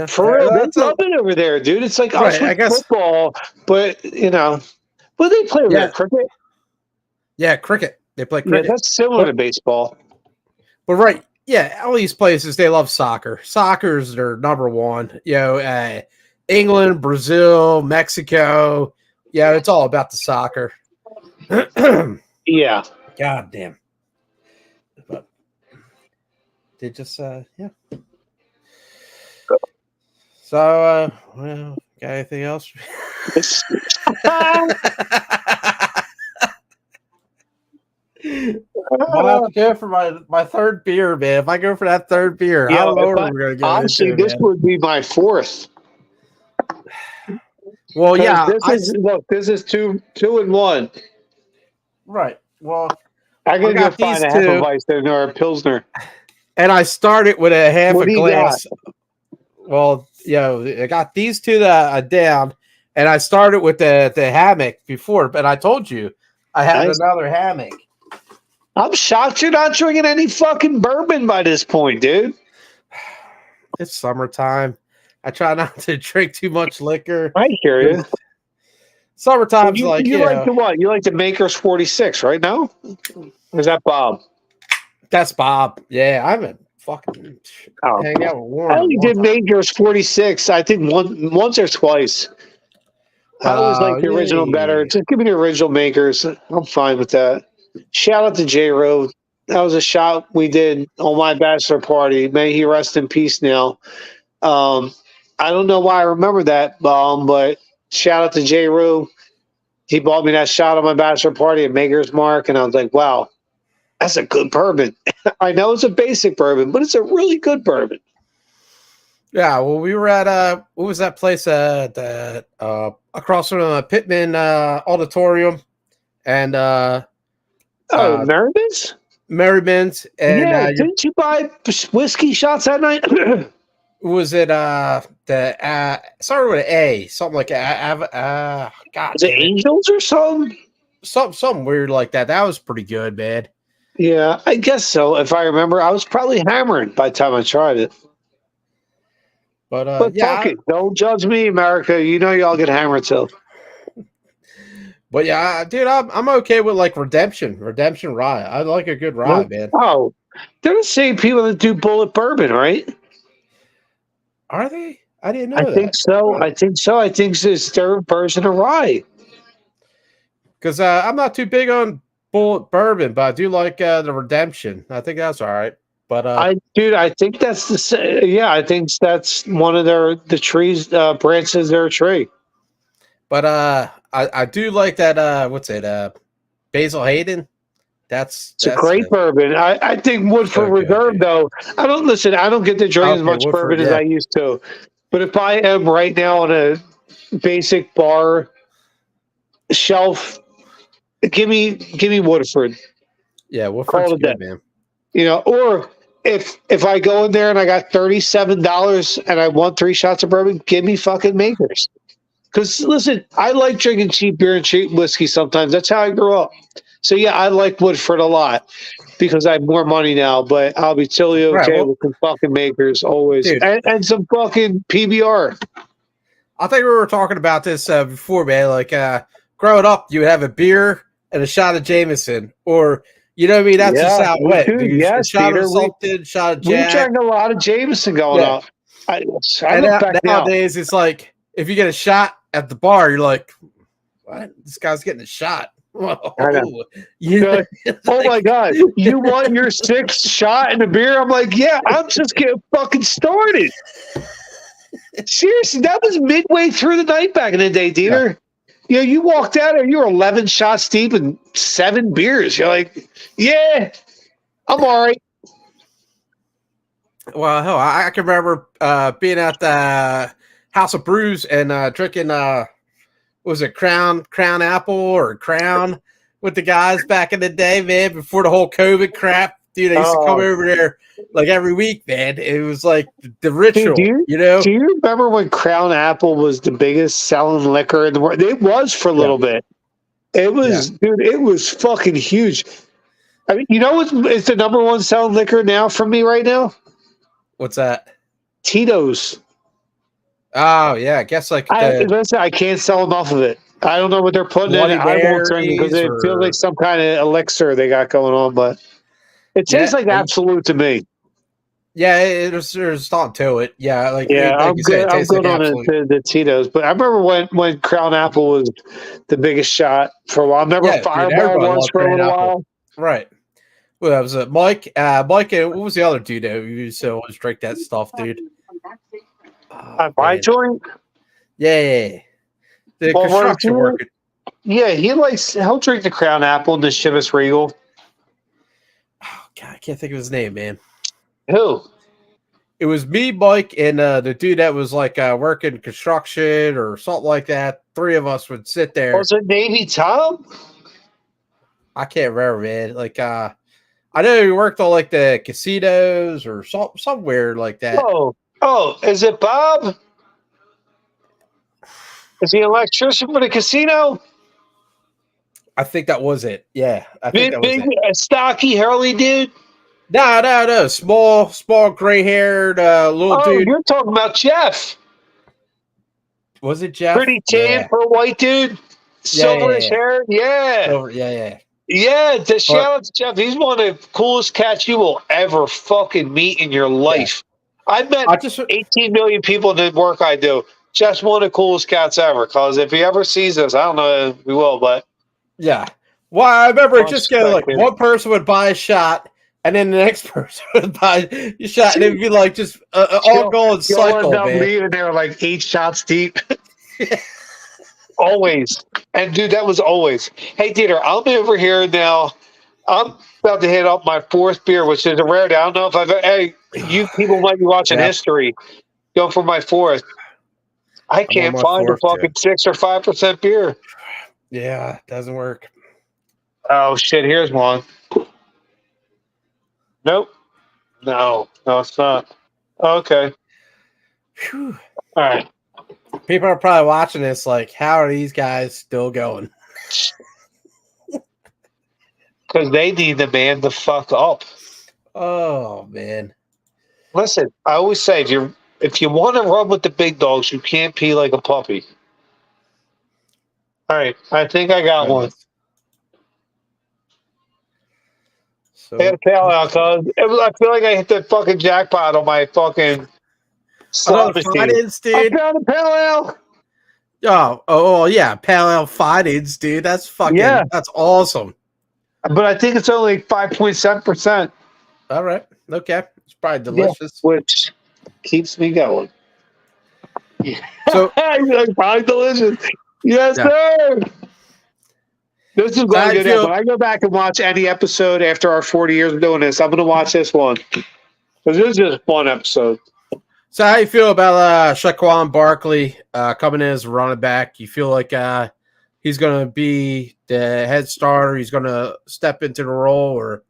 For real, they love it over there, dude. It's like us with football, but but they play cricket. Yeah, cricket. They play cricket. Yeah, that's similar to baseball. But right, yeah, all these places they love soccer. Soccer's their number one. England, Brazil, Mexico. Yeah, it's all about the soccer. Yeah. God damn. But they just yeah. So well, got anything else? I'll have to go for my third beer, man. If I go for that third beer, I don't know where we're gonna go. Honestly, this would be my 4th. Well, yeah, this is two and 1. Right. Well, I gotta go find a Hefeweizen or a Pilsner. And I started with a half a glass. Well, I got these 2 down, and I started with the hammock before, but I told you I had another hammock. I'm shocked you're not drinking any fucking bourbon by this point, dude. It's summertime. I try not to drink too much liquor. I hear you. Summertime's you like the what? You like the Maker's 46, right now? Or is that Bob? That's Bob. Yeah, I'm a fucking hang out with Warren. I only did Maker's 46. I think once or twice. I always like the original better. Just give me the original Makers. I'm fine with that. Shout out to J-Ro. That was a shout we did on my bachelor party. May he rest in peace now. I don't know why I remember that, but shout out to J-Ro. He bought me that shot on my bachelor party at Maker's Mark, and I was like, wow, that's a good bourbon. I know it's a basic bourbon, but it's a really good bourbon. Yeah, well, we were at what was that place that across from the Pittman Auditorium, and Merriman's? Merriman's, and didn't you buy whiskey shots that night? Was it the started with an A, something like God, was it Angels or something? Something weird like that. That was pretty good, man. Yeah, I guess so. If I remember, I was probably hammered by the time I tried it. But fuck it. Don't judge me, America. You know y'all get hammered too. But yeah, dude, I'm okay with like Redemption rye. I like a good rye, man. Oh, they're the same people that do Bullet Bourbon, right? Are they? I didn't know that. I think so. I think it's their version of rye. Because I'm not too big on Bullet Bourbon, but I do like the Redemption. I think that's all right. But I think that's I think that's one of the trees branches of their tree. But I do like that what's it? Basil Hayden. It's a great bourbon. I think Woodford Reserve though. I don't get to drink as much bourbon as I used to. But if I am right now on a basic bar shelf, give me Woodford. Yeah, Woodford's good, man. Or if I go in there and I got $37 and I want 3 shots of bourbon, give me fucking Makers. Because listen, I like drinking cheap beer and cheap whiskey sometimes. That's how I grew up. So yeah, I like Woodford a lot because I have more money now. But I'll be totally okay with some fucking Makers always, and some fucking PBR. I think we were talking about this before, man. Like growing up, you would have a beer and a shot of Jameson, or you know what I mean. That's just how it went. Yes, shot of something, shot of Jack. We drank a lot of Jameson going up. I nowadays, it's like if you get a shot at the bar, you're like, "What? This guy's getting a shot." Oh my God. You want your 6th shot in a beer? I'm like, yeah, I'm just getting fucking started. Seriously, that was midway through the night back in the day, DeeTer. Yeah. You walked out and you were 11 shots deep and 7 beers. You're like, yeah, I'm all right. Well, hell, I can remember being at the House of Brews and drinking was it Crown Apple or Crown with the guys back in the day, man, before the whole COVID crap. Dude, I used to come over there like every week, man. It was like the ritual, Dude, you know? do you remember when Crown Apple was the biggest selling liquor in the world? It was for a little bit. It was, dude, it was fucking huge. I mean, you know what's it's the number one selling liquor now for me right now? What's that? Tito's. Oh, yeah, I guess like Listen, I can't sell enough of it. I don't know what they're putting in it. I won't drink it because it feels like some kind of elixir they got going on, but it tastes like Absolute to me. Yeah, there's thought to it. Yeah, like I'm you said, good. I'm good on the Tito's, but I remember when Crown Apple was the biggest shot for a while. I remember Fireball was for a little while. Right. Well, that was Mike. Mike, what was the other dude that used to always drink that stuff, dude? My joint. Yeah. The construction worker. Yeah, he'll drink the Crown Apple and the Chivas Regal. Oh God, I can't think of his name, man. Who? It was me, Mike, and the dude that was like working construction or something like that. Three of us would sit there. Was it Navy Tom? I can't remember, man. Like I know he worked on like the casinos or somewhere like that. Oh, is it Bob? Is he an electrician for the casino? I think that was it. Yeah, I think that was it. A stocky, Hurley dude? No. Small, gray-haired little dude. You're talking about Jeff. Was it Jeff? Pretty tan for a white dude. Silverish hair. Yeah. Yeah, shout out to Jeff. He's one of the coolest cats you will ever fucking meet in your life. Yeah. I've met 18 million people that work I do. Jeff's one of the coolest cats ever. Because if he ever sees us, I don't know if we will, but yeah. Well, I remember just getting like one person would buy a shot, and then the next person would buy a shot, and it'd be like just all going cycle, man. Leaving there like 8 shots deep. Always. And dude, that was always. Hey, DeeTer, I'm over here now. I'm about to hit up my 4th beer, which is a rarity. I don't know if you people might be watching history. Going for my 4th. I can't find a fucking 6 or 5% beer. Yeah, it doesn't work. Oh shit, here's one. Nope. No, it's not. Okay. Whew. All right. People are probably watching this like, how are these guys still going? Because they need the man to fuck up. Oh, man. Listen, I always say, if you want to run with the big dogs, you can't pee like a puppy. All right, I think I got one. So, I got a pale ale, cuz. I feel like I hit the fucking jackpot on my fucking Fidens, dude. I found a pale ale. Oh, yeah, pale ale Fidens, dude. That's fucking, that's awesome. But I think it's only 5.7%. All right, okay. It's probably delicious. Yeah, which keeps me going. Yeah. So, probably delicious. Yes, sir. This is going to good. When I go back and watch any episode after our 40 years of doing this, I'm going to watch this one. Because this is just one episode. So how you feel about Saquon Barkley coming in as a running back? You feel like he's going to be the head starter? He's going to step into the role? Or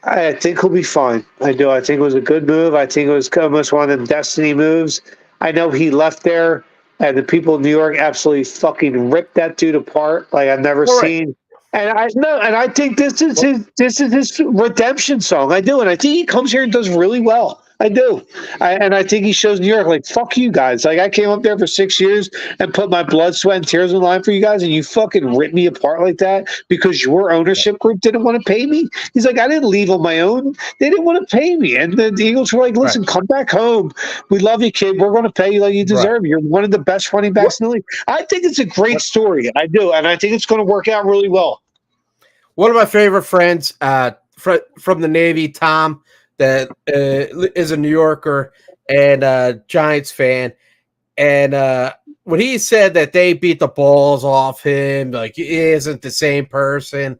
I think he'll be fine. I do. I think it was a good move. I think it was almost one of the destiny moves. I know he left there, and the people in New York absolutely fucking ripped that dude apart like I've never seen. And I think this is his redemption song. I do, and I think he comes here and does really well. I do. And I think he shows New York, like, fuck you guys. Like, I came up there for 6 years and put my blood, sweat, and tears in line for you guys, and you fucking ripped me apart like that because your ownership group didn't want to pay me? He's like, I didn't leave on my own. They didn't want to pay me. And the Eagles were like, listen, come back home. We love you, kid. We're going to pay you like you deserve. You're one of the best running backs in the league. I think it's a great story. I do. And I think it's going to work out really well. One of my favorite friends from the Navy, Tom, that is a New Yorker and Giants fan. And when he said that they beat the balls off him, like he isn't the same person,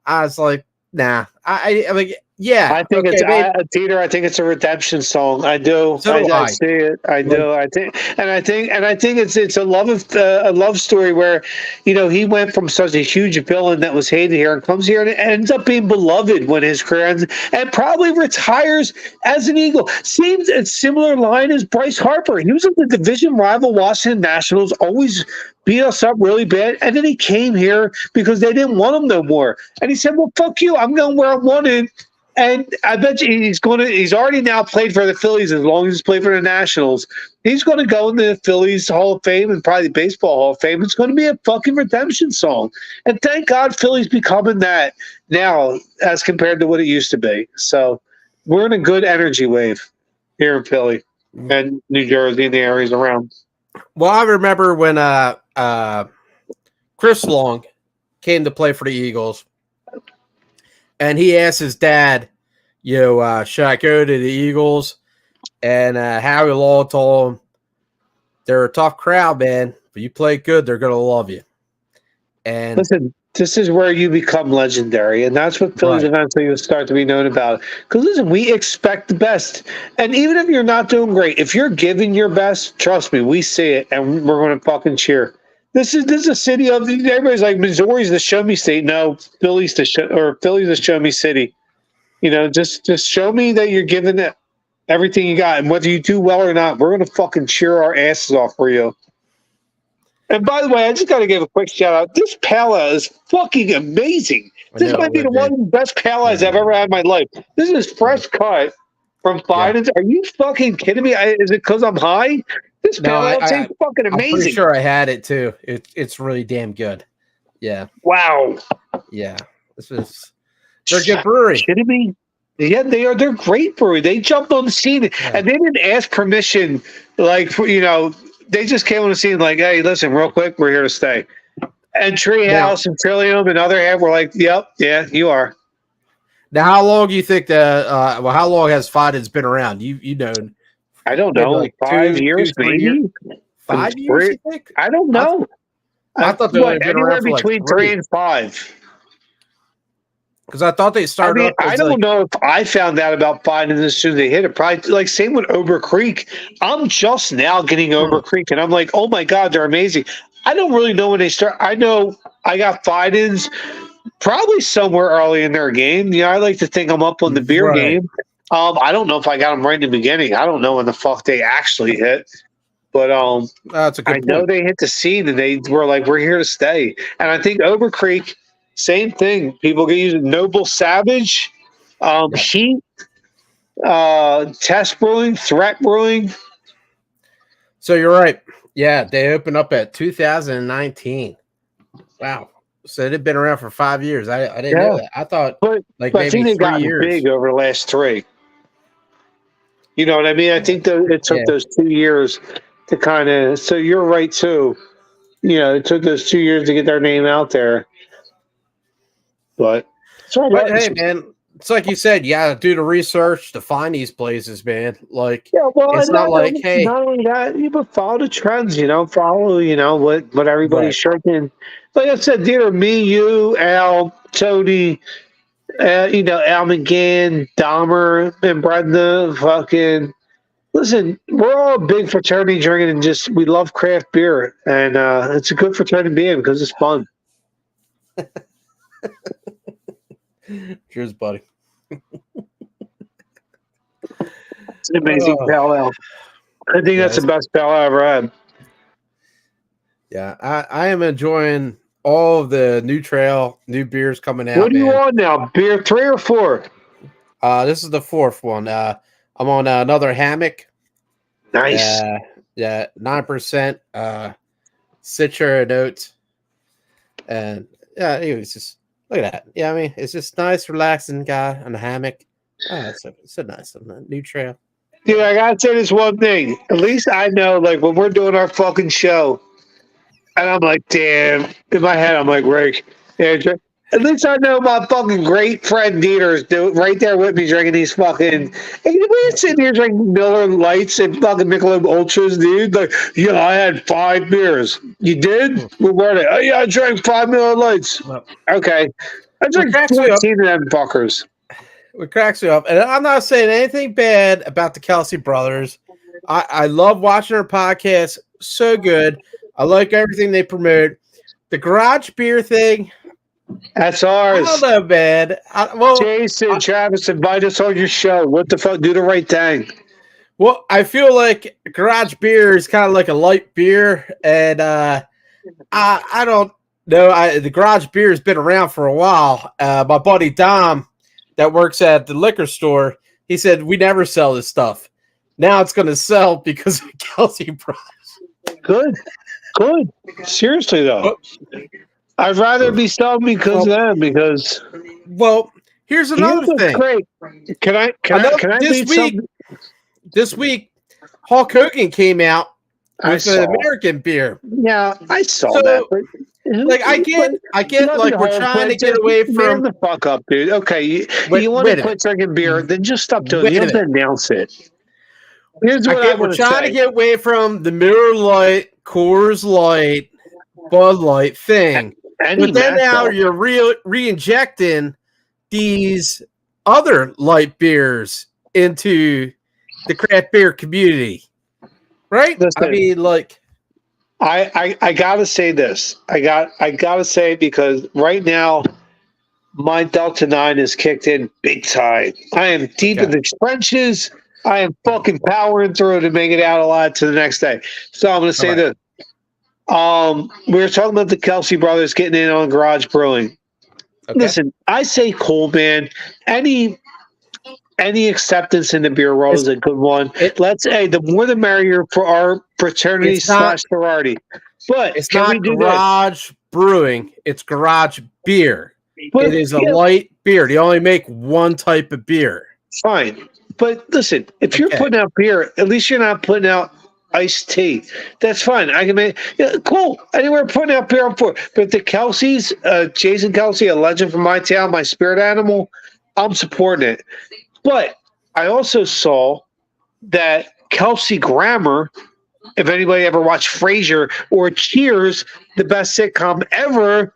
I was like, Nah, I like, yeah. I think okay, it's maybe. DeeTer. I think it's a redemption song. I do. So do I I. see it. I do. I think it's a love story where, he went from such a huge villain that was hated here and comes here and ends up being beloved when his career ends, and probably retires as an Eagle. Seems a similar line as Bryce Harper. He was in the division rival Washington Nationals, always beat us up really bad, and then he came here because they didn't want him no more. And he said, "Well, fuck you. I'm going where I'm wanted." And I bet you he's already now played for the Phillies as long as he's played for the Nationals. He's going to go into the Phillies Hall of Fame and probably the Baseball Hall of Fame. It's going to be a fucking redemption song. And thank God Philly's becoming that now as compared to what it used to be. So we're in a good energy wave here in Philly and New Jersey and the areas around. Well, I remember when Chris Long came to play for the Eagles. And he asked his dad, should I go to the Eagles? And Howie Long told him, they're a tough crowd, man. But you play good, they're going to love you. And listen, this is where you become legendary. And that's what Phillies eventually will start to be known about. Because, listen, we expect the best. And even if you're not doing great, if you're giving your best, trust me, we see it. And we're going to fucking cheer. This is a city of everybody's like Missouri's the show me state. No, Philly's the show me city. Just show me that you're giving it everything you got, and whether you do well or not, we're gonna fucking cheer our asses off for you. And by the way, I just got to give a quick shout out. This Pala is fucking amazing. This might be one of the best Palas I've ever had in my life. This is fresh cut from Fidens. Are you fucking kidding me? Is it because I'm high? This Pala tastes fucking amazing. I'm pretty sure I had it too. It's really damn good. Yeah. Wow. Yeah. They're a good brewery. Kidding me? Yeah, they are. They're great brewery. They jumped on the scene and they didn't ask permission. Like, they just came on the scene like, hey, listen, real quick, we're here to stay. And Treehouse and Trillium and other half were like, yep, yeah, you are. Now, how long do you think how long has Fidens been around? You know. I don't know, like 5 years, maybe. 5 years, you think? I don't know. I thought they were anywhere between like 3 and 5. Because I thought they started. I don't know if I found out about Fidens as soon as they hit it. Probably like same with Ober Creek. I'm just now getting Ober Creek, and I'm like, oh my god, they're amazing. I don't really know when they start. I know I got Fidens probably somewhere early in their game. I like to think I'm up on the beer game. I don't know if I got them right in the beginning. I don't know when the fuck they actually hit. But that's a good point. know they hit the scene and they were like, we're here to stay. And I think Ober Creek, same thing. People get used Noble Savage, Heat, Test Brewing, Threat Brewing. So you're right. Yeah, they opened up at 2019. Wow. So they've been around for 5 years. I didn't know that. I thought but maybe I think they got big over the last 3. You know what I mean? I think it took those 2 years to kind of. So you're right too. It took those 2 years to get their name out there. But hey, man, it's like you said. You got to do the research to find these places, man. Like, it's not like, hey, not only that, but follow the trends. Follow what everybody's shirking. Like I said, me, you, Al, Tony. Al McGann, Dahmer, and Brenda, fucking listen, we're all a big fraternity drinking and we love craft beer. And it's a good fraternity to be in because it's fun. Cheers, buddy. It's an amazing pale ale. I think that's the best pale ale I ever had. Yeah, I am enjoying all of the new beers coming out. What are you on now? Beer 3 or 4? This is the 4th one. I'm on another Hammock. Nice. 9% citra notes. And it's just look at that. Yeah, I mean, it's just nice, relaxing guy on the hammock. It's so nice on the new trail. Dude, I gotta say this one thing. At least I know, like, when we're doing our fucking show, and I'm like, damn. In my head, I'm like, Rick. At least I know my fucking great friend DeeTer is right there with me drinking these fucking. We're sitting here drinking Miller Lights and fucking Michelob Ultras, dude. Like, I had 5 beers. You did? What were they? Oh, yeah, I drank 5 Miller Lights. Okay. I drink 14 of them fuckers. What cracks me up, and I'm not saying anything bad about the Kelsey brothers. I love watching their podcast. So good. I like everything they promote. The garage beer thing. That's ours. I don't know, man. Jason, Travis, invite us on your show. What the fuck? Do the right thing. Well, I feel like garage beer is kind of like a light beer, and I don't know. The garage beer has been around for a while. My buddy Dom, that works at the liquor store, he said we never sell this stuff. Now it's going to sell because of Kelsey brothers. Good. Seriously though, I'd rather be selling because of them. Because here's another thing. Great. Can I this week, Hulk Hogan came out with an American beer. Yeah, I saw that. But I get. Like we're trying to get away from the fuck up, dude. Okay, you want to quit drinking beer? Then just stop doing it. You have to announce it. Here's what we're trying to get away from the Miller Lite, Coors Light, Bud Light thing. But then now you're re-injecting these other light beers into the craft beer community, right? Listen, I mean, like, I gotta say this. I gotta say, because right now my Delta 9 is kicked in big time. I am deep in the trenches. I am fucking powering through to make it out alive to the next day. So I'm going to say this. We were talking about the Kelsey brothers getting in on Garage Brewing. Okay. Listen, I say cool, man. Any acceptance in the beer world is a good one. Let's say the more the merrier for our fraternity / sorority. But it's not Garage Brewing. It's Garage Beer. But, it is a light beer. They only make one type of beer. Fine. But listen, if you're putting out beer, at least you're not putting out iced tea. That's fine. I can make cool. Anywhere putting out beer, I'm for it. But the Kelseys, Jason Kelsey, a legend from my town, my spirit animal, I'm supporting it. But I also saw that Kelsey Grammer, if anybody ever watched Frasier or Cheers, the best sitcom ever,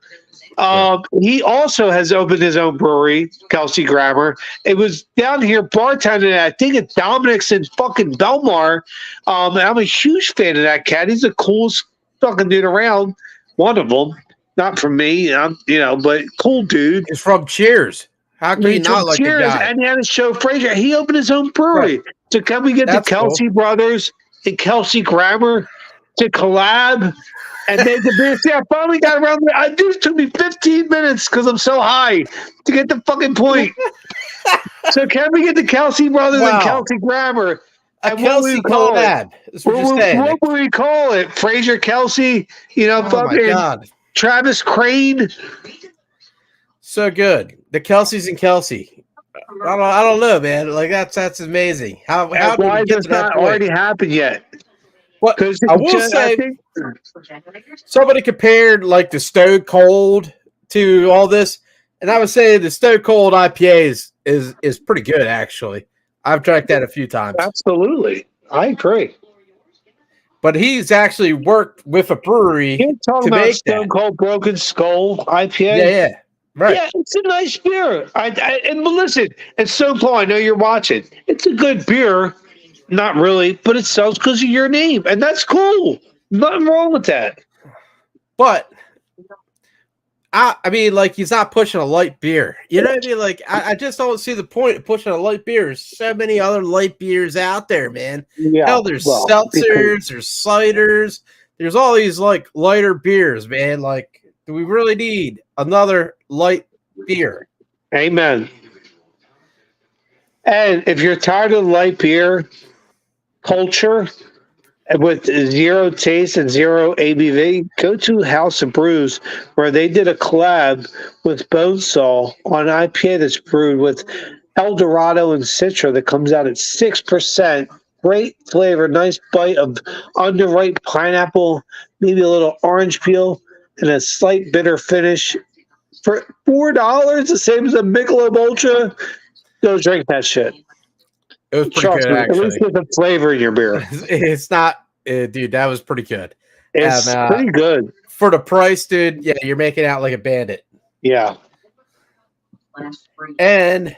he also has opened his own brewery, Kelsey Grammer. It was down here bartending at, I think, at Dominic's in fucking Belmar. And I'm a huge fan of that cat. He's the coolest fucking dude around. One of them. Not from me, but cool dude. He's from Cheers. How can you not like the guy? And he had a show, Frasier. He opened his own brewery. Right. So can we get the Kelsey brothers and Kelsey Grammer to collab? And then the beer. See, I finally got around there. It took me 15 minutes because I'm so high to get the fucking point. So can we get the Kelsey brothers and Kelsey Grammer? And Kelsey collab. What would we call it? Frasier Kelsey? Fucking Travis Crane. So good. The Kelseys and Kelsey. I don't know, man. Like that's amazing. How why does not already happen yet? Because I will say, somebody compared like the Stone Cold to all this, and I would say the Stone Cold IPA is pretty good actually. I've drank that a few times. Absolutely, I agree. But he's actually worked with a brewery to make Stone Cold Broken Skull IPA. Yeah, right. Yeah, it's a nice beer. But listen, and Stone Cold, I know you're watching. It's a good beer. Not really, but it sells because of your name, and that's cool. Nothing wrong with that. But I mean, like, he's not pushing a light beer. You know what I mean? Like, I just don't see the point of pushing a light beer. There's so many other light beers out there, man. Yeah, hell, there's seltzers, there's ciders, there's all these like lighter beers, man. Like, do we really need another light beer? Amen. And if you're tired of light beer culture with zero taste and zero ABV, go to House of Brews, where they did a collab with Bonesaw on IPA that's brewed with El Dorado and Citra that comes out at 6%. Great flavor, nice bite of underripe pineapple, maybe a little orange peel, and a slight bitter finish. For $4, the same as a Michelob Ultra, go drink that shit. It was pretty good, actually. At least with the flavor in your beer. It's not, dude, that was pretty good. It's pretty good. For the price, dude, yeah, you're making out like a bandit. Yeah. And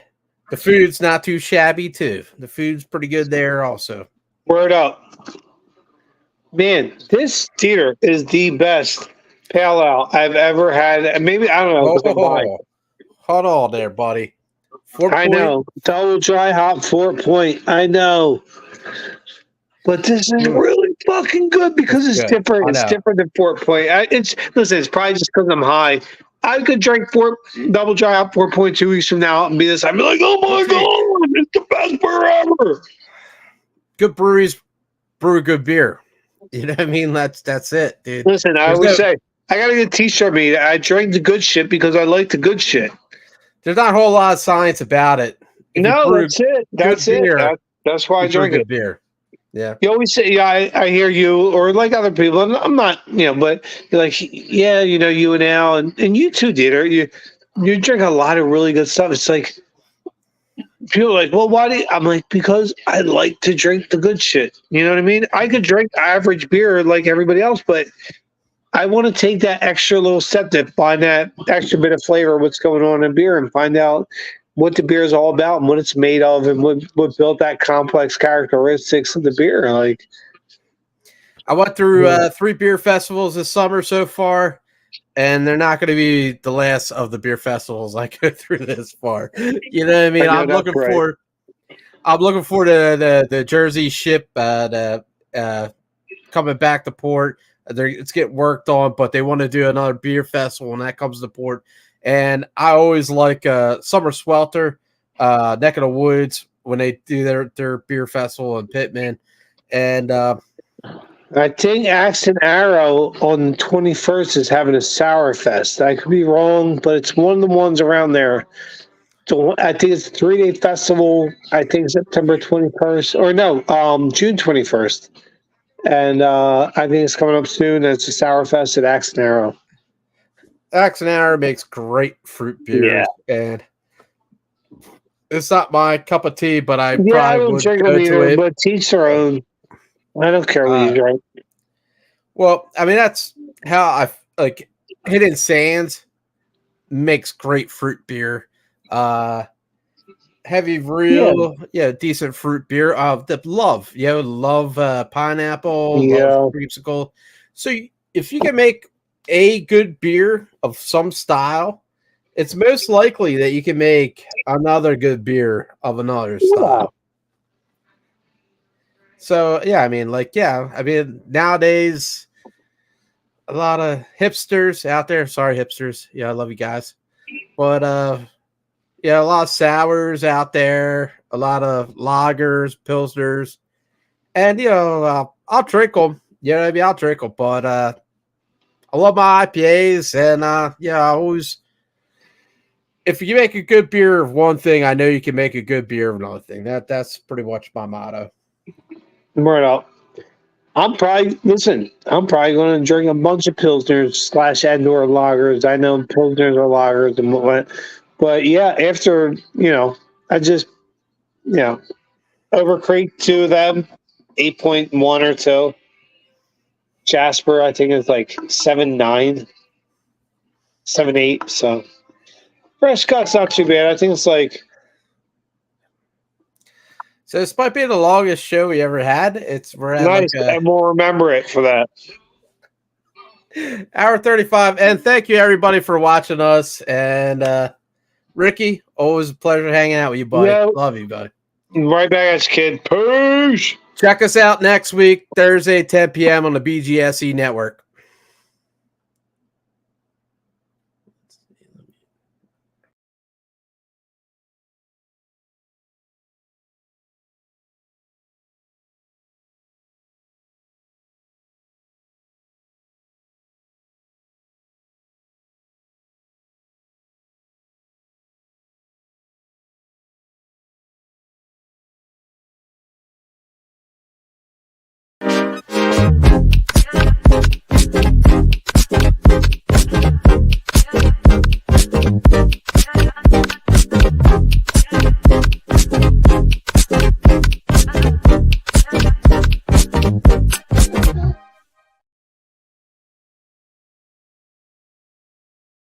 the food's not too shabby, too. The food's pretty good there also. Word up. Man, this DeeTer is the best pale ale I've ever had. And maybe, I don't know. 'Cause I'm high. Hold on there, buddy. 4 I know. Double dry hop 4 point. I know. But this is really fucking good because it's different. It's different than 4 point. It's probably just because I'm high. I could drink double dry hop 4.2 weeks from now and be this. I'd be like, oh my god, it's the best beer ever. Good breweries brew good beer. You know what I mean? That's it, dude. Listen, I always say I gotta get a t-shirt made. I drink the good shit because I like the good shit. There's not a whole lot of science about it. No, that's it. That's it. That's why I drink good it. Beer. Yeah. You always say, yeah, I hear you, or like other people. I'm not, but you're like, yeah, you and Al, and you too, DeeTer. You drink a lot of really good stuff. It's like, people are like, well, why do you? I'm like, because I like to drink the good shit. You know what I mean? I could drink average beer like everybody else, but I want to take that extra little step to find that extra bit of flavor, what's going on in beer, and find out what the beer is all about and what it's made of and what built that complex characteristics of the beer. Like, I went through 3 beer festivals this summer so far, and they're not going to be the last of the beer festivals I go through this far. You know what I mean? I'm looking for the Jersey ship coming back to port. It's getting worked on, but they want to do another beer festival, and that comes to port. And I always like Summer Swelter, Neck of the Woods, when they do their beer festival in Pittman. And I think Axe and Arrow on the 21st is having a Sour Fest. I could be wrong, but it's one of the ones around there. So I think it's a 3-day festival. I think September 21st, or no, June 21st. And I think it's coming up soon. It's a Sour Fest at Axe and Arrow. Axe and Arrow makes great fruit beer, and it's not my cup of tea, but I probably would drink go to it. But teach their own. I don't care what you drink. Well, I mean, that's how I like. Hidden Sands makes great fruit beer. Heavy Real, decent fruit beer. Love pineapple, love creamsicle. So if you can make a good beer of some style, it's most likely that you can make another good beer of another style. So I mean, nowadays a lot of hipsters out there. Sorry, hipsters. Yeah, I love you guys. But a lot of sours out there, a lot of lagers, pilsners, and I'll drink them. You know what I mean? I'll drink them, but I love my IPAs, and I always, if you make a good beer of one thing, I know you can make a good beer of another thing. That's pretty much my motto. Right out. I'm probably going to drink a bunch of pilsners / and/or lagers. I know pilsners are lagers and whatnot, but after I just overcreek 2 of them, 8.1 or so. Jasper, I think, is like 7.9, 7.8. So fresh cut's not too bad. I think it's like. So this might be the longest show we ever had. We're at nice, and we'll remember it for that. Hour 35, and thank you everybody for watching us. And Ricky, always a pleasure hanging out with you, buddy. Yeah. Love you, buddy. Right back at you, kid. Peace. Check us out next week, Thursday, 10 p.m. on the BGSE network.